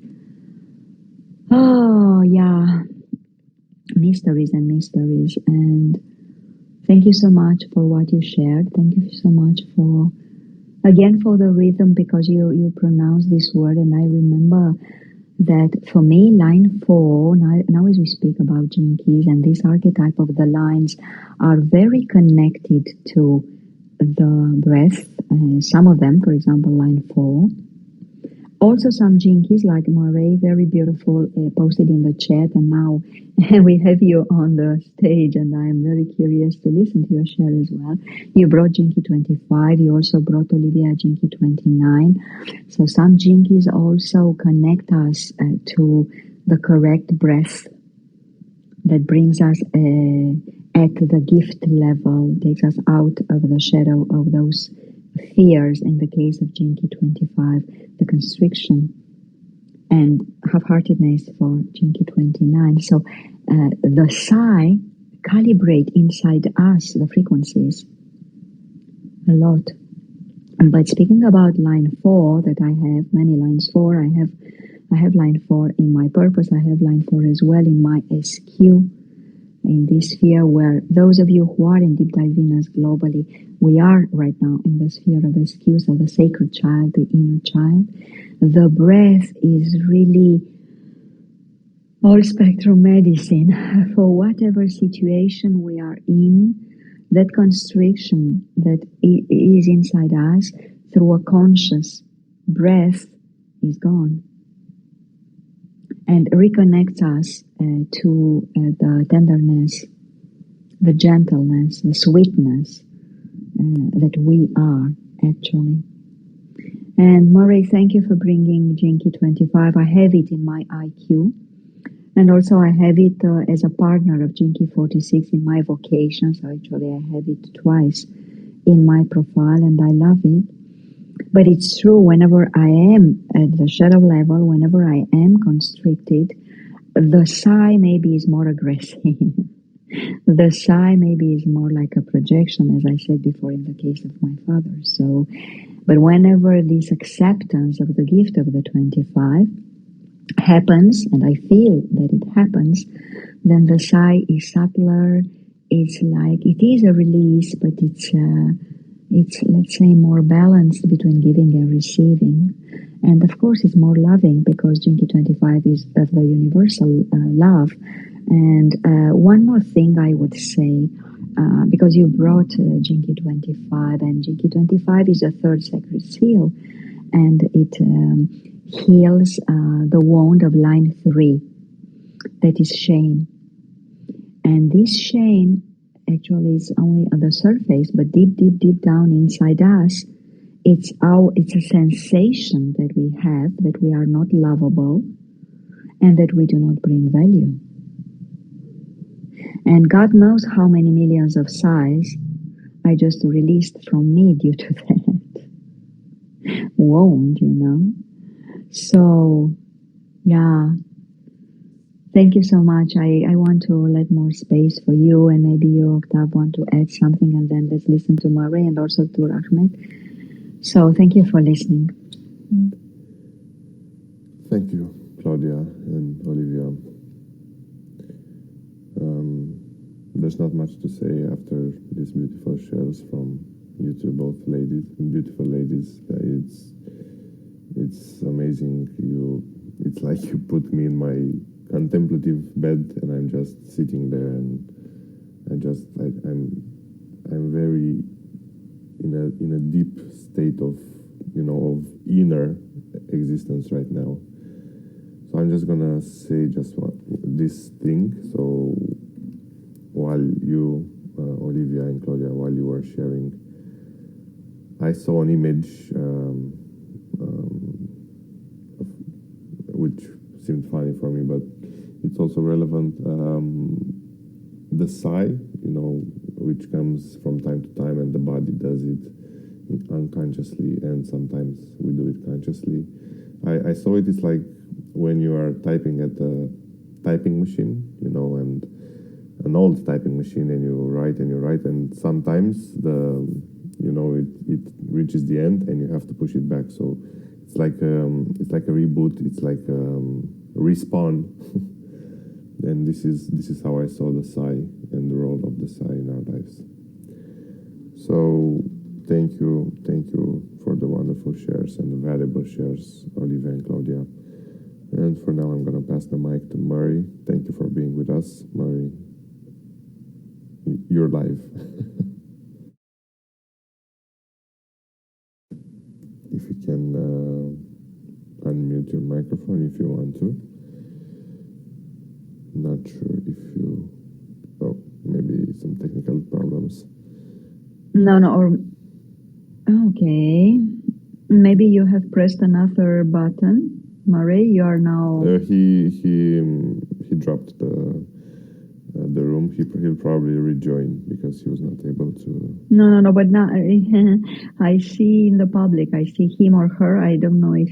mysteries and mysteries. And thank you so much for what you shared. Thank you so much for the rhythm, because you pronounce this word, and I remember that for me, line 4, now as we speak about Gene Keys, and this archetype of the lines are very connected to the breath. Some of them, for example, line 4. Also some Gene Keys, like Murray, very beautiful, posted in the chat, and now we have you on the stage, and I am very curious to listen to your share as well. You brought Gene Key 25, you also brought, Olivia, Gene Key 29. So some Gene Keys also connect us to the correct breath that brings us at the gift level, takes us out of the shadow of those fears. In the case of Gene Key 25, the constriction and half-heartedness for Gene Key 29. So the sigh calibrate inside us the frequencies a lot. But speaking about line 4, that I have many lines 4, I have line 4 in my purpose. I have line 4 as well in my SQ, in this sphere where those of you who are in Deep Dive Venus globally, we are right now in the sphere of SQ, so the sacred child, the inner child. The breath is really all spectrum medicine for whatever situation we are in. That constriction that is inside us through a conscious breath is gone, and reconnects us to the tenderness, the gentleness, the sweetness that we are actually. And Murray, thank you for bringing Gene Key 25. I have it in my IQ. And also I have it as a partner of Jinky 46 in my vocation. So actually I have it twice in my profile and I love it. But it's true, whenever I am at the shadow level, whenever I am constricted, the sigh maybe is more aggressive. The sigh maybe is more like a projection, as I said before in the case of my father. So, but whenever this acceptance of the gift of the 25 happens, and I feel that it happens, then the sigh is subtler. It's like it is a release, but it's let's say more balanced between giving and receiving, and of course it's more loving because Jinky 25 is of the universal love. And one more thing I would say, because you brought Jinky 25, and Jinky 25 is a third sacred seal, and it heals the wound of line 3, that is shame. And this shame actually is only on the surface, but deep, deep, deep down inside us, it's a sensation that we have that we are not lovable and that we do not bring value. And God knows how many millions of sighs I just released from me due to that wound, you know. So, yeah. Thank you so much. I want to let more space for you, and maybe you, Octav, want to add something, and then let's listen to Marie and also to Rahmet. So thank you for listening. Thank you, Claudia and Olivia. There's not much to say after these beautiful shares from you two, both ladies, beautiful ladies. It's amazing. It's like you put me in my contemplative bed, and I'm just sitting there, and I'm very in a deep state of of inner existence right now. So I'm just gonna say just this thing. So while you, Olivia and Claudia, while you were sharing, I saw an image which seemed funny for me, but it's also relevant. The sigh, which comes from time to time, and the body does it unconsciously, and sometimes we do it consciously. I saw it. It's like when you are typing at a typing machine, and an old typing machine, and you write, and sometimes it reaches the end, and you have to push it back. So it's like a reboot. It's like respawn. And this is how I saw the sigh and the role of the sigh in our lives. So thank you for the wonderful shares and the valuable shares, Olivia and Claudia. And for now, I'm going to pass the mic to Murray. Thank you for being with us, Murray. You're live. If you can unmute your microphone if you want to. Not sure if you... Oh, maybe some technical problems. No, or... Okay. Maybe you have pressed another button. Murray, you are now... He dropped the room. He'll probably rejoin because he was not able to... No, but now I see in the public, I see him or her. I don't know if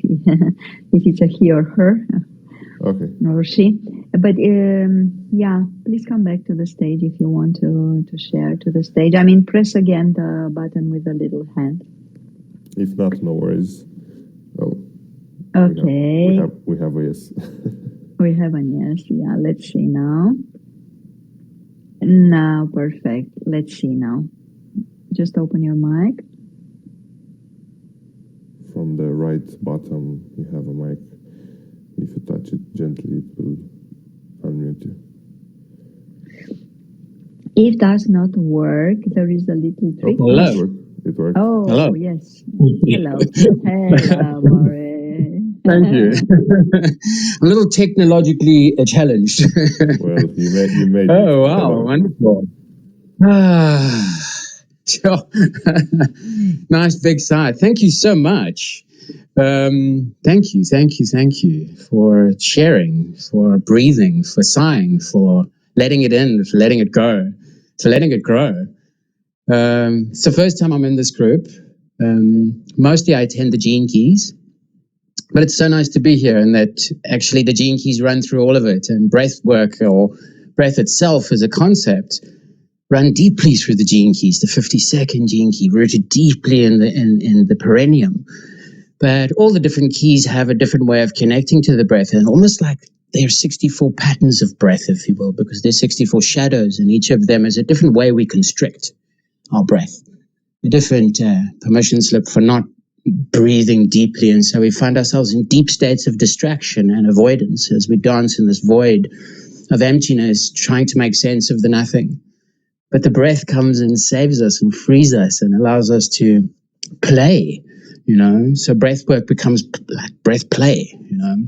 it's a he or her. Okay. Or she. But yeah, please come back to the stage if you want to share to the stage. I mean, press again the button with the little hand. If not, no worries. Oh. Okay. We have a yes. We have a yes. Yeah, let's see now. Now, perfect. Let's see now. Just open your mic. From the right bottom, you have a mic. If you touch it gently, it will unmute you. If does not work, there is a little trick. Hello. It worked. Oh, hello. Yes. Hello. Hello, Maury. Thank you. I'm a little technologically challenged. Well, you made it. Oh, wow. Hello. Wonderful. Sure. Nice big sigh. Thank you so much. Thank you for sharing, for breathing, for sighing, for letting it in, for letting it go, for letting it grow. It's the first time I'm in this group. Mostly I attend the Gene Keys, but it's so nice to be here, and that actually the Gene Keys run through all of it, and breath work or breath itself as a concept run deeply through the Gene Keys, the 52nd Gene Key, rooted deeply in the perineum. But all the different keys have a different way of connecting to the breath, and almost like there are 64 patterns of breath, if you will, because there's 64 shadows, and each of them is a different way we constrict our breath, a different permission slip for not breathing deeply. And so we find ourselves in deep states of distraction and avoidance as we dance in this void of emptiness, trying to make sense of the nothing. But the breath comes and saves us and frees us and allows us to play, so breath work becomes like breath play,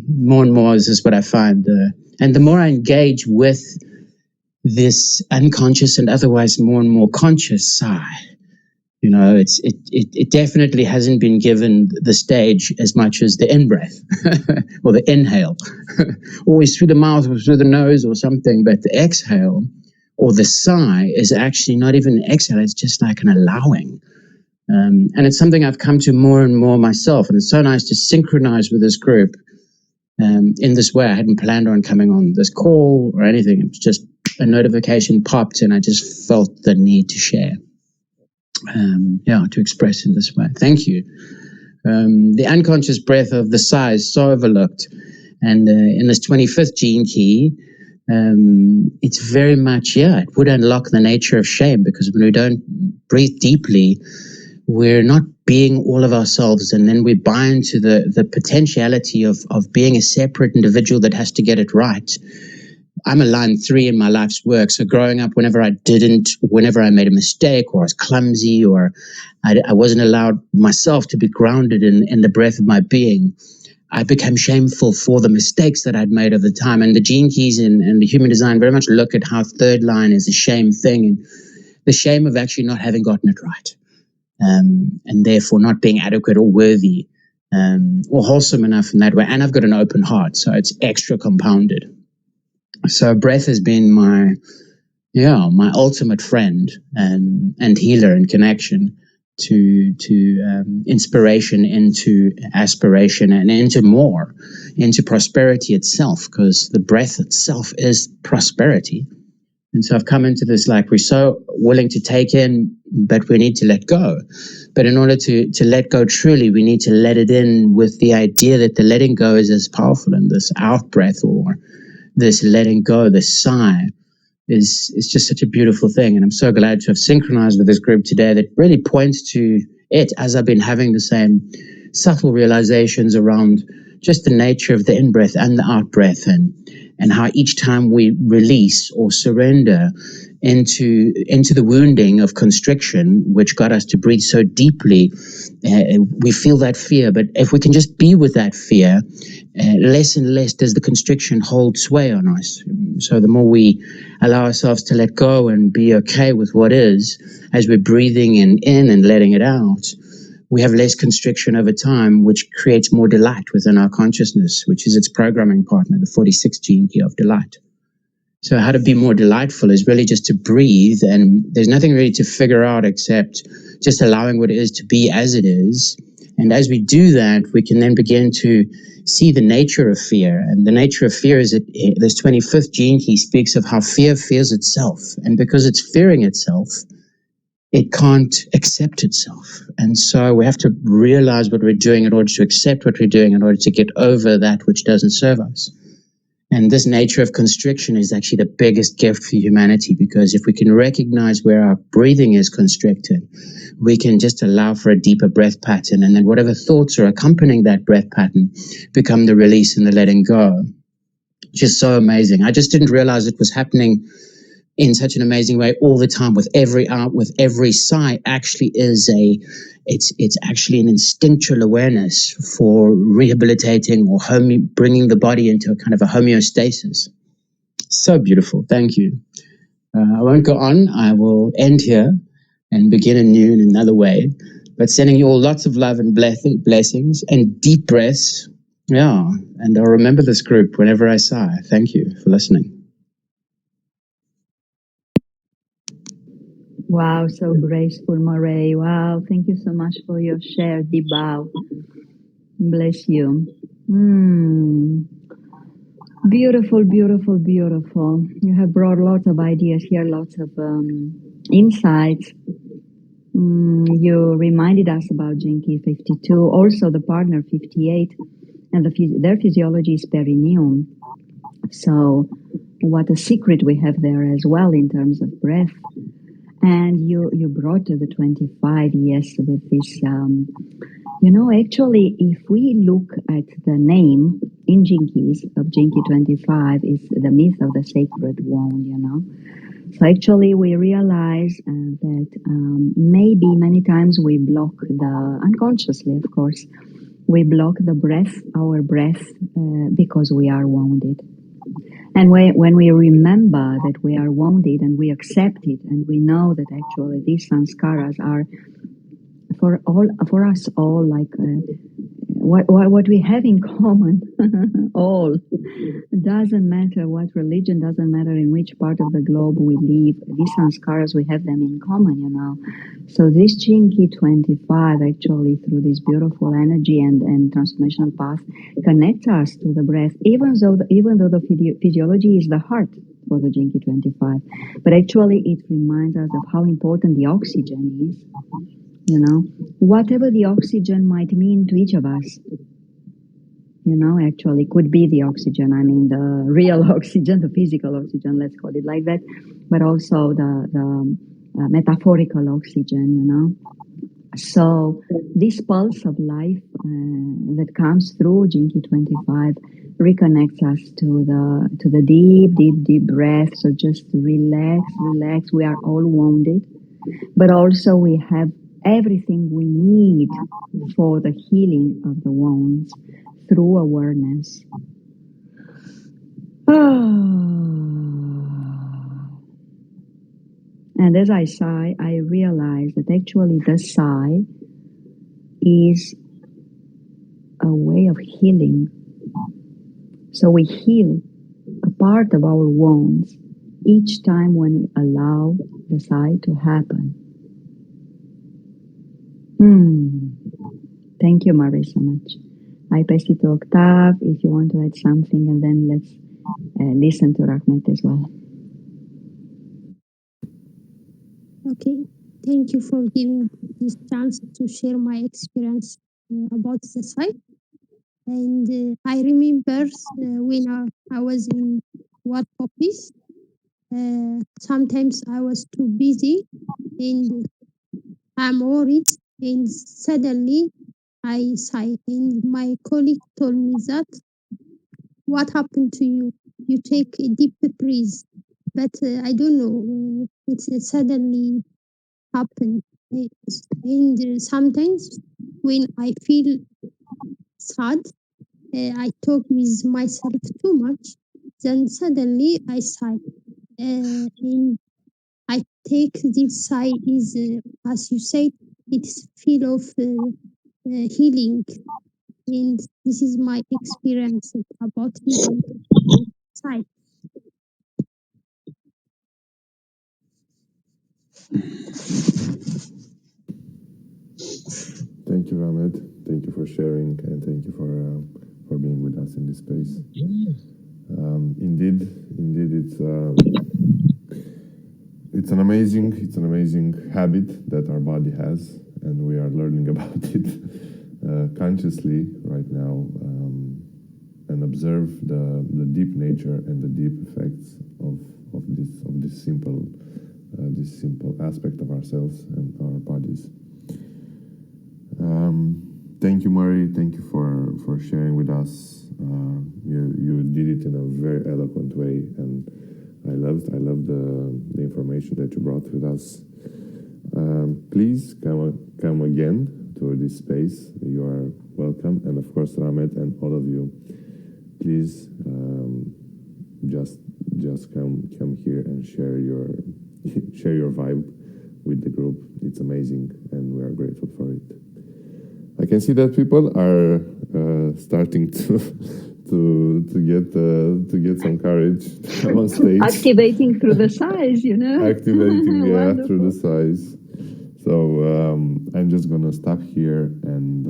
more and more. This is what I find. And the more I engage with this unconscious and otherwise more and more conscious Sigh, it definitely hasn't been given the stage as much as the in-breath or the inhale, always through the mouth or through the nose or something. But the exhale or the sigh is actually not even an exhale, it's just like an allowing. And it's something I've come to more and more myself. And it's so nice to synchronize with this group in this way. I hadn't planned on coming on this call or anything. It was just a notification popped and I just felt the need to share. To express in this way. Thank you. The unconscious breath of the Sigh is so overlooked. And in this 25th Gene Key, it's very much, it would unlock the nature of shame, because when we don't breathe deeply, we're not being all of ourselves, and then we buy into the potentiality of being a separate individual that has to get it right. I'm a line 3 in my life's work. So growing up, whenever I made a mistake or I was clumsy or I wasn't allowed myself to be grounded in the breath of my being, I became shameful for the mistakes that I'd made over time. And the Gene Keys and the human design very much look at how third line is a shame thing, and the shame of actually not having gotten it right, and therefore not being adequate or worthy or wholesome enough in that way. And I've got an open heart, so it's extra compounded. So breath has been my ultimate friend and healer and connection to inspiration, into aspiration, and into prosperity itself, because the breath itself is prosperity. And so I've come into this, like, we're so willing to take in, but we need to let go. But in order to let go truly, we need to let it in with the idea that the letting go is as powerful, and this out breath or this letting go, this sigh, is just such a beautiful thing. And I'm so glad to have synchronized with this group today that really points to it, as I've been having the same subtle realizations around just the nature of the in-breath and the out-breath, and how each time we release or surrender into the wounding of constriction, which got us to breathe so deeply, we feel that fear. But if we can just be with that fear, less and less does the constriction hold sway on us. So the more we allow ourselves to let go and be okay with what is, as we're breathing in and letting it out, we have less constriction over time, which creates more delight within our consciousness, which is its programming partner, the 46th Gene Key of delight. So how to be more delightful is really just to breathe, and there's nothing really to figure out except just allowing what it is to be as it is. And as we do that, we can then begin to see the nature of fear. And the nature of fear is that this 25th Gene Key speaks of how fear fears itself. And because it's fearing itself, it can't accept itself. And so we have to realize what we're doing in order to accept what we're doing, in order to get over that which doesn't serve us. And this nature of constriction is actually the biggest gift for humanity, because if we can recognize where our breathing is constricted, we can just allow for a deeper breath pattern, and then whatever thoughts are accompanying that breath pattern become the release and the letting go, which is so amazing. I just didn't realize it was happening in such an amazing way all the time. With every out, with every sigh, actually is it's actually an instinctual awareness for rehabilitating or bringing the body into a kind of a homeostasis. So beautiful. Thank you. I won't go on. I will end here and begin anew in another way. But sending you all lots of love and blessings and deep breaths. Yeah, and I'll remember this group whenever I sigh. Thank you for listening. Wow, so graceful, Murray. Wow, thank you so much for your share, deep bow. Bless you. Beautiful, beautiful, beautiful. You have brought lots of ideas here, lots of insights. You reminded us about Jinky 52, also the partner 58, and their physiology is perineum. So, what a secret we have there as well in terms of breath. And you brought to the 25, yes, with this. Actually, if we look at the name in Jinkies of Jinky 25, is the myth of the sacred wound. So actually, we realize that maybe many times we block unconsciously, of course, we block our breath, because we are wounded. And when we remember that we are wounded and we accept it, and we know that actually these sanskaras are for us all like what we have in common, all. Doesn't matter what religion, doesn't matter in which part of the globe we live, these sanskaras, we have them in common. So this Jinky 25 actually, through this beautiful energy and transformational path, connects us to the breath, even though the physiology is the heart for the Jinky 25. But actually it reminds us of how important the oxygen is. Whatever the oxygen might mean to each of us, actually could be the oxygen. I mean, the real oxygen, the physical oxygen, let's call it like that, but also the metaphorical oxygen, So this pulse of life that comes through Jinky 25 reconnects us to the deep, deep, deep breath. So just relax. We are all wounded, but also we have everything we need for the healing of the wounds through awareness. And as I sigh, I realize that actually the sigh is a way of healing. So we heal a part of our wounds each time when we allow the sigh to happen. Thank you, Marie, so much. I pass it to Octave if you want to add something, and then let's listen to Rahmet as well. Okay, thank you for giving this chance to share my experience about the site. And I remember when I was in work office, sometimes I was too busy and I'm worried, and suddenly I sighed, and my colleague told me that, what happened to you? You take a deep breath, but I don't know, it suddenly happened. And sometimes when I feel sad, I talk with myself too much, then suddenly I sigh. And I take this sigh is, as you said, it's feel of healing. And this is my experience about healing. Sigh. Thank you, Rahmet. Thank you for sharing, and thank you for being with us in this space. Indeed, it's an amazing habit that our body has, and we are learning about it consciously right now, and observe the deep nature and the deep effects of this simple aspect of ourselves and our bodies. Thank you, Murray. Thank you for sharing with us. You did it in a very eloquent way, and I loved the information that you brought with us. Please come again to this space. You are welcome, and of course, Rahmet and all of you, please just come here and share your vibe with the group. It's amazing, and we are grateful for it. I can see that people are starting to get some courage to come on stage. Activating through the sighs, Activating, yeah, through the Wonderful. sighs. So I'm just gonna stop here, and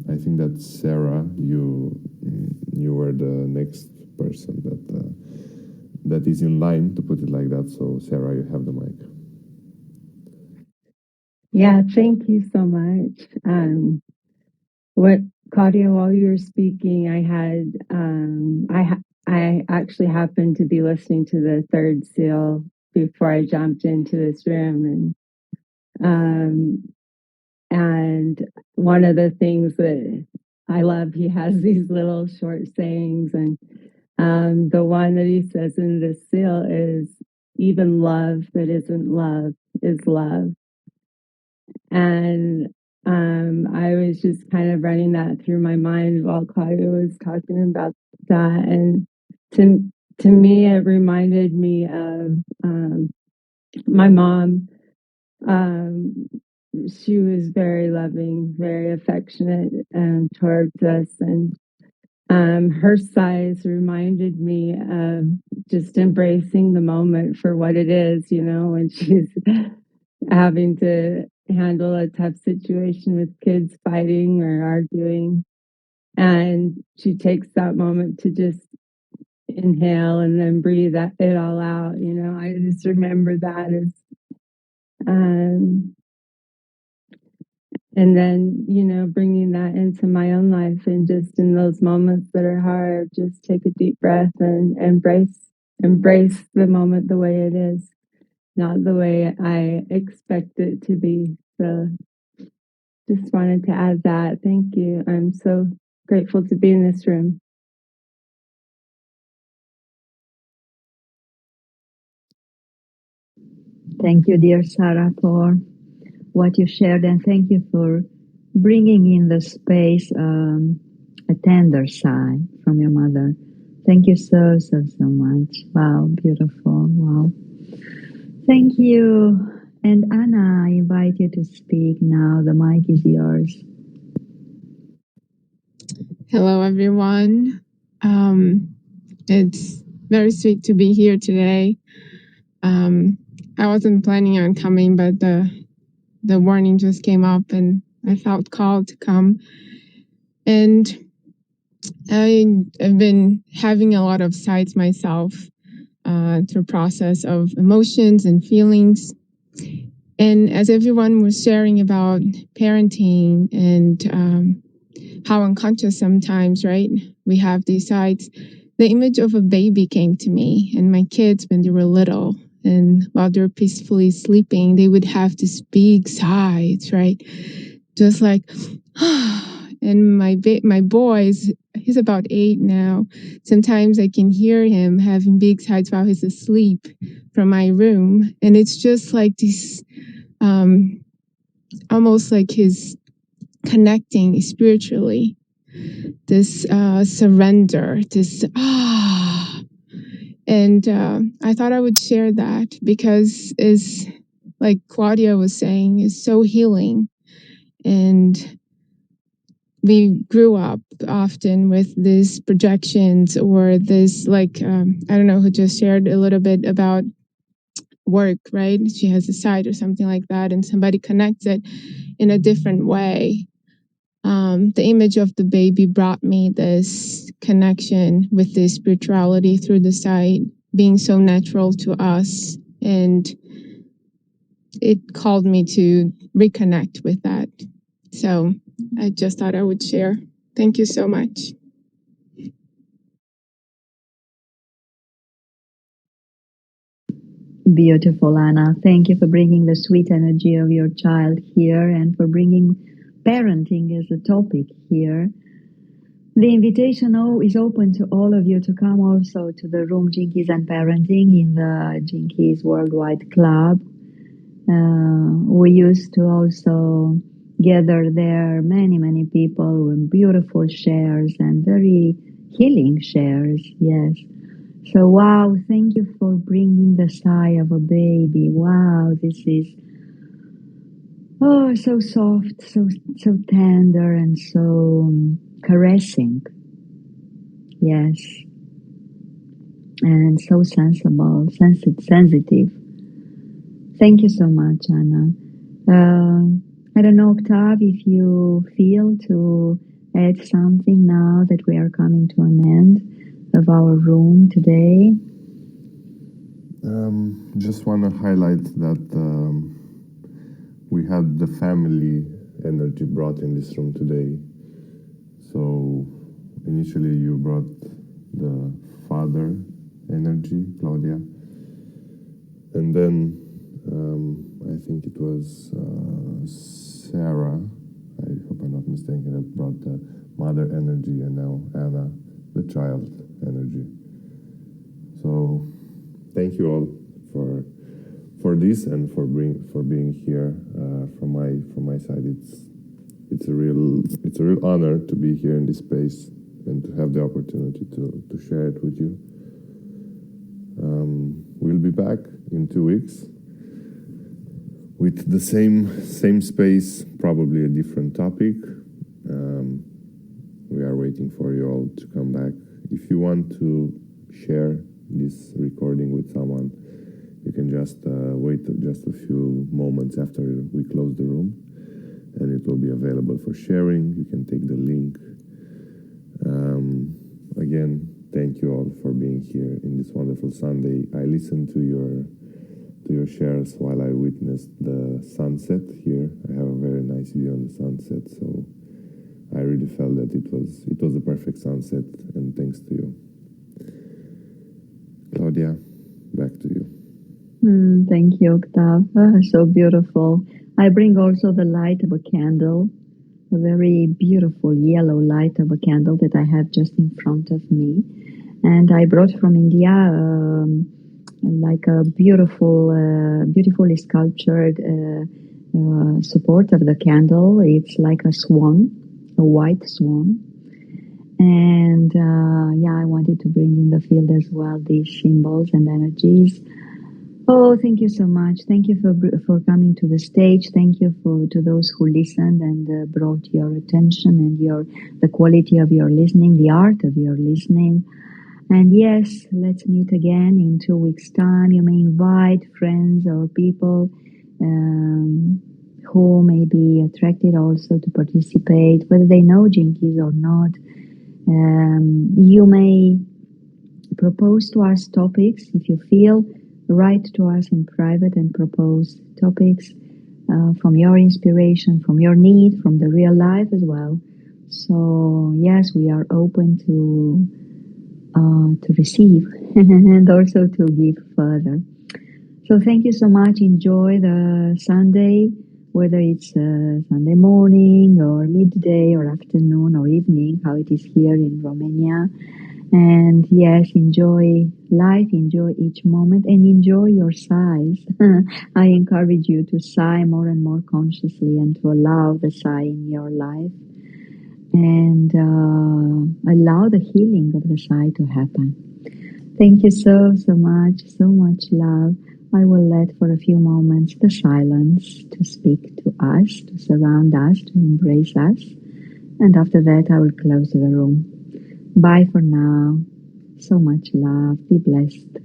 I think that Sarah, you were the next person that is in line, to put it like that. So Sarah, you have the mic. Yeah, thank you so much. What Claudia, while you were speaking, I actually happened to be listening to the third seal before I jumped into this room, and one of the things that I love, he has these little short sayings, and the one that he says in the seal is, "Even love that isn't love is love." And I was just kind of running that through my mind while Claudia was talking about that. And to me, it reminded me of my mom. Um, she was very loving, very affectionate towards us. And her sighs reminded me of just embracing the moment for what it is, when she's having to handle a tough situation with kids fighting or arguing. And she takes that moment to just inhale and then breathe it all out. I just remember that as, um, and then, bringing that into my own life, and just in those moments that are hard, just take a deep breath and embrace the moment the way it is, not the way I expect it to be. So just wanted to add that. Thank you. I'm so grateful to be in this room. Thank you, dear Sarah, for what you shared, and thank you for bringing in the space a tender sigh from your mother. Thank you so much. Wow, beautiful. Wow. Thank you. And Anna, I invite you to speak now. The mic is yours. Hello, everyone. It's very sweet to be here today. I wasn't planning on coming, but the warning just came up, and I felt called to come. And I've been having a lot of sights myself through process of emotions and feelings. And as everyone was sharing about parenting and how unconscious sometimes, right? We have these sights. The image of a baby came to me, and my kids when they were little, and while they're peacefully sleeping, they would have these big sighs, right? Just like, and my boys, he's about 8 now. Sometimes I can hear him having big sighs while he's asleep from my room, and it's just like this, almost like his connecting spiritually, this surrender, this and I thought I would share that because, is like Claudia was saying, is so healing. And we grew up often with these projections, or this, like, I don't know who just shared a little bit about work, right? She has a site or something like that, and somebody connects it in a different way. The image of the baby brought me this connection with the spirituality through the site being so natural to us, and it called me to reconnect with that. So I just thought I would share. Thank you so much. Beautiful, Anna. Thank you for bringing the sweet energy of your child here and for bringing parenting as a topic here. The invitation is open to all of you to come also to the room Jinkies and Parenting in the Jinkies Worldwide Club. We used to also gather there many people with beautiful shares and very healing shares. Yes. So wow, thank you for bringing the sigh of a baby. Wow, this is Oh, so soft, so tender, and so caressing. Yes, and so sensitive. Thank you so much, Anna. I don't know, Octav, if you feel to add something now that we are coming to an end of our room today. Just want to highlight that we had the family energy brought in this room today. So initially you brought the father energy, Claudia, and then I think it was Sarah, I hope I'm not mistaken, that brought the mother energy, and now Anna, the child energy. So thank you all for this and for being here. From my side, it's a real honor to be here in this space and to have the opportunity to share it with you. We'll be back in 2 weeks with the same space, probably a different topic. We are waiting for you all to come back. If you want to share this recording with someone, you can just wait just a few moments after we close the room, and it will be available for sharing. You can take the link. Again, thank you all for being here in this wonderful Sunday. I listened to your shares while I witnessed the sunset here. I have a very nice view on the sunset, so I really felt that it was a perfect sunset, and thanks to you. Claudia, back to you. Thank you, Octav. So beautiful. I bring also the light of a candle, a very beautiful yellow light of a candle that I have just in front of me. And I brought from India like a beautifully sculptured support of the candle. It's like a swan, a white swan. And I wanted to bring in the field as well these symbols and energies. Oh, thank you so much. Thank you for coming to the stage. Thank you to those who listened and brought your attention and the quality of your listening, the art of your listening. And yes, let's meet again in 2 weeks' time. You may invite friends or people who may be attracted also to participate, whether they know Jinkies or not. You may propose to us topics if you feel. Write to us in private and propose topics from your inspiration, from your need, from the real life as well. So yes, we are open to receive and also to give further. So thank you so much. Enjoy the Sunday, whether it's Sunday morning or midday or afternoon or evening, how it is here in Romania. And yes, enjoy life, enjoy each moment, and enjoy your sighs. I encourage you to sigh more and more consciously and to allow the sigh in your life and allow the healing of the sigh to happen. Thank you so much, so much love. I will let for a few moments the silence to speak to us, to surround us, to embrace us. And after that, I will close the room. Bye for now. So much love. Be blessed.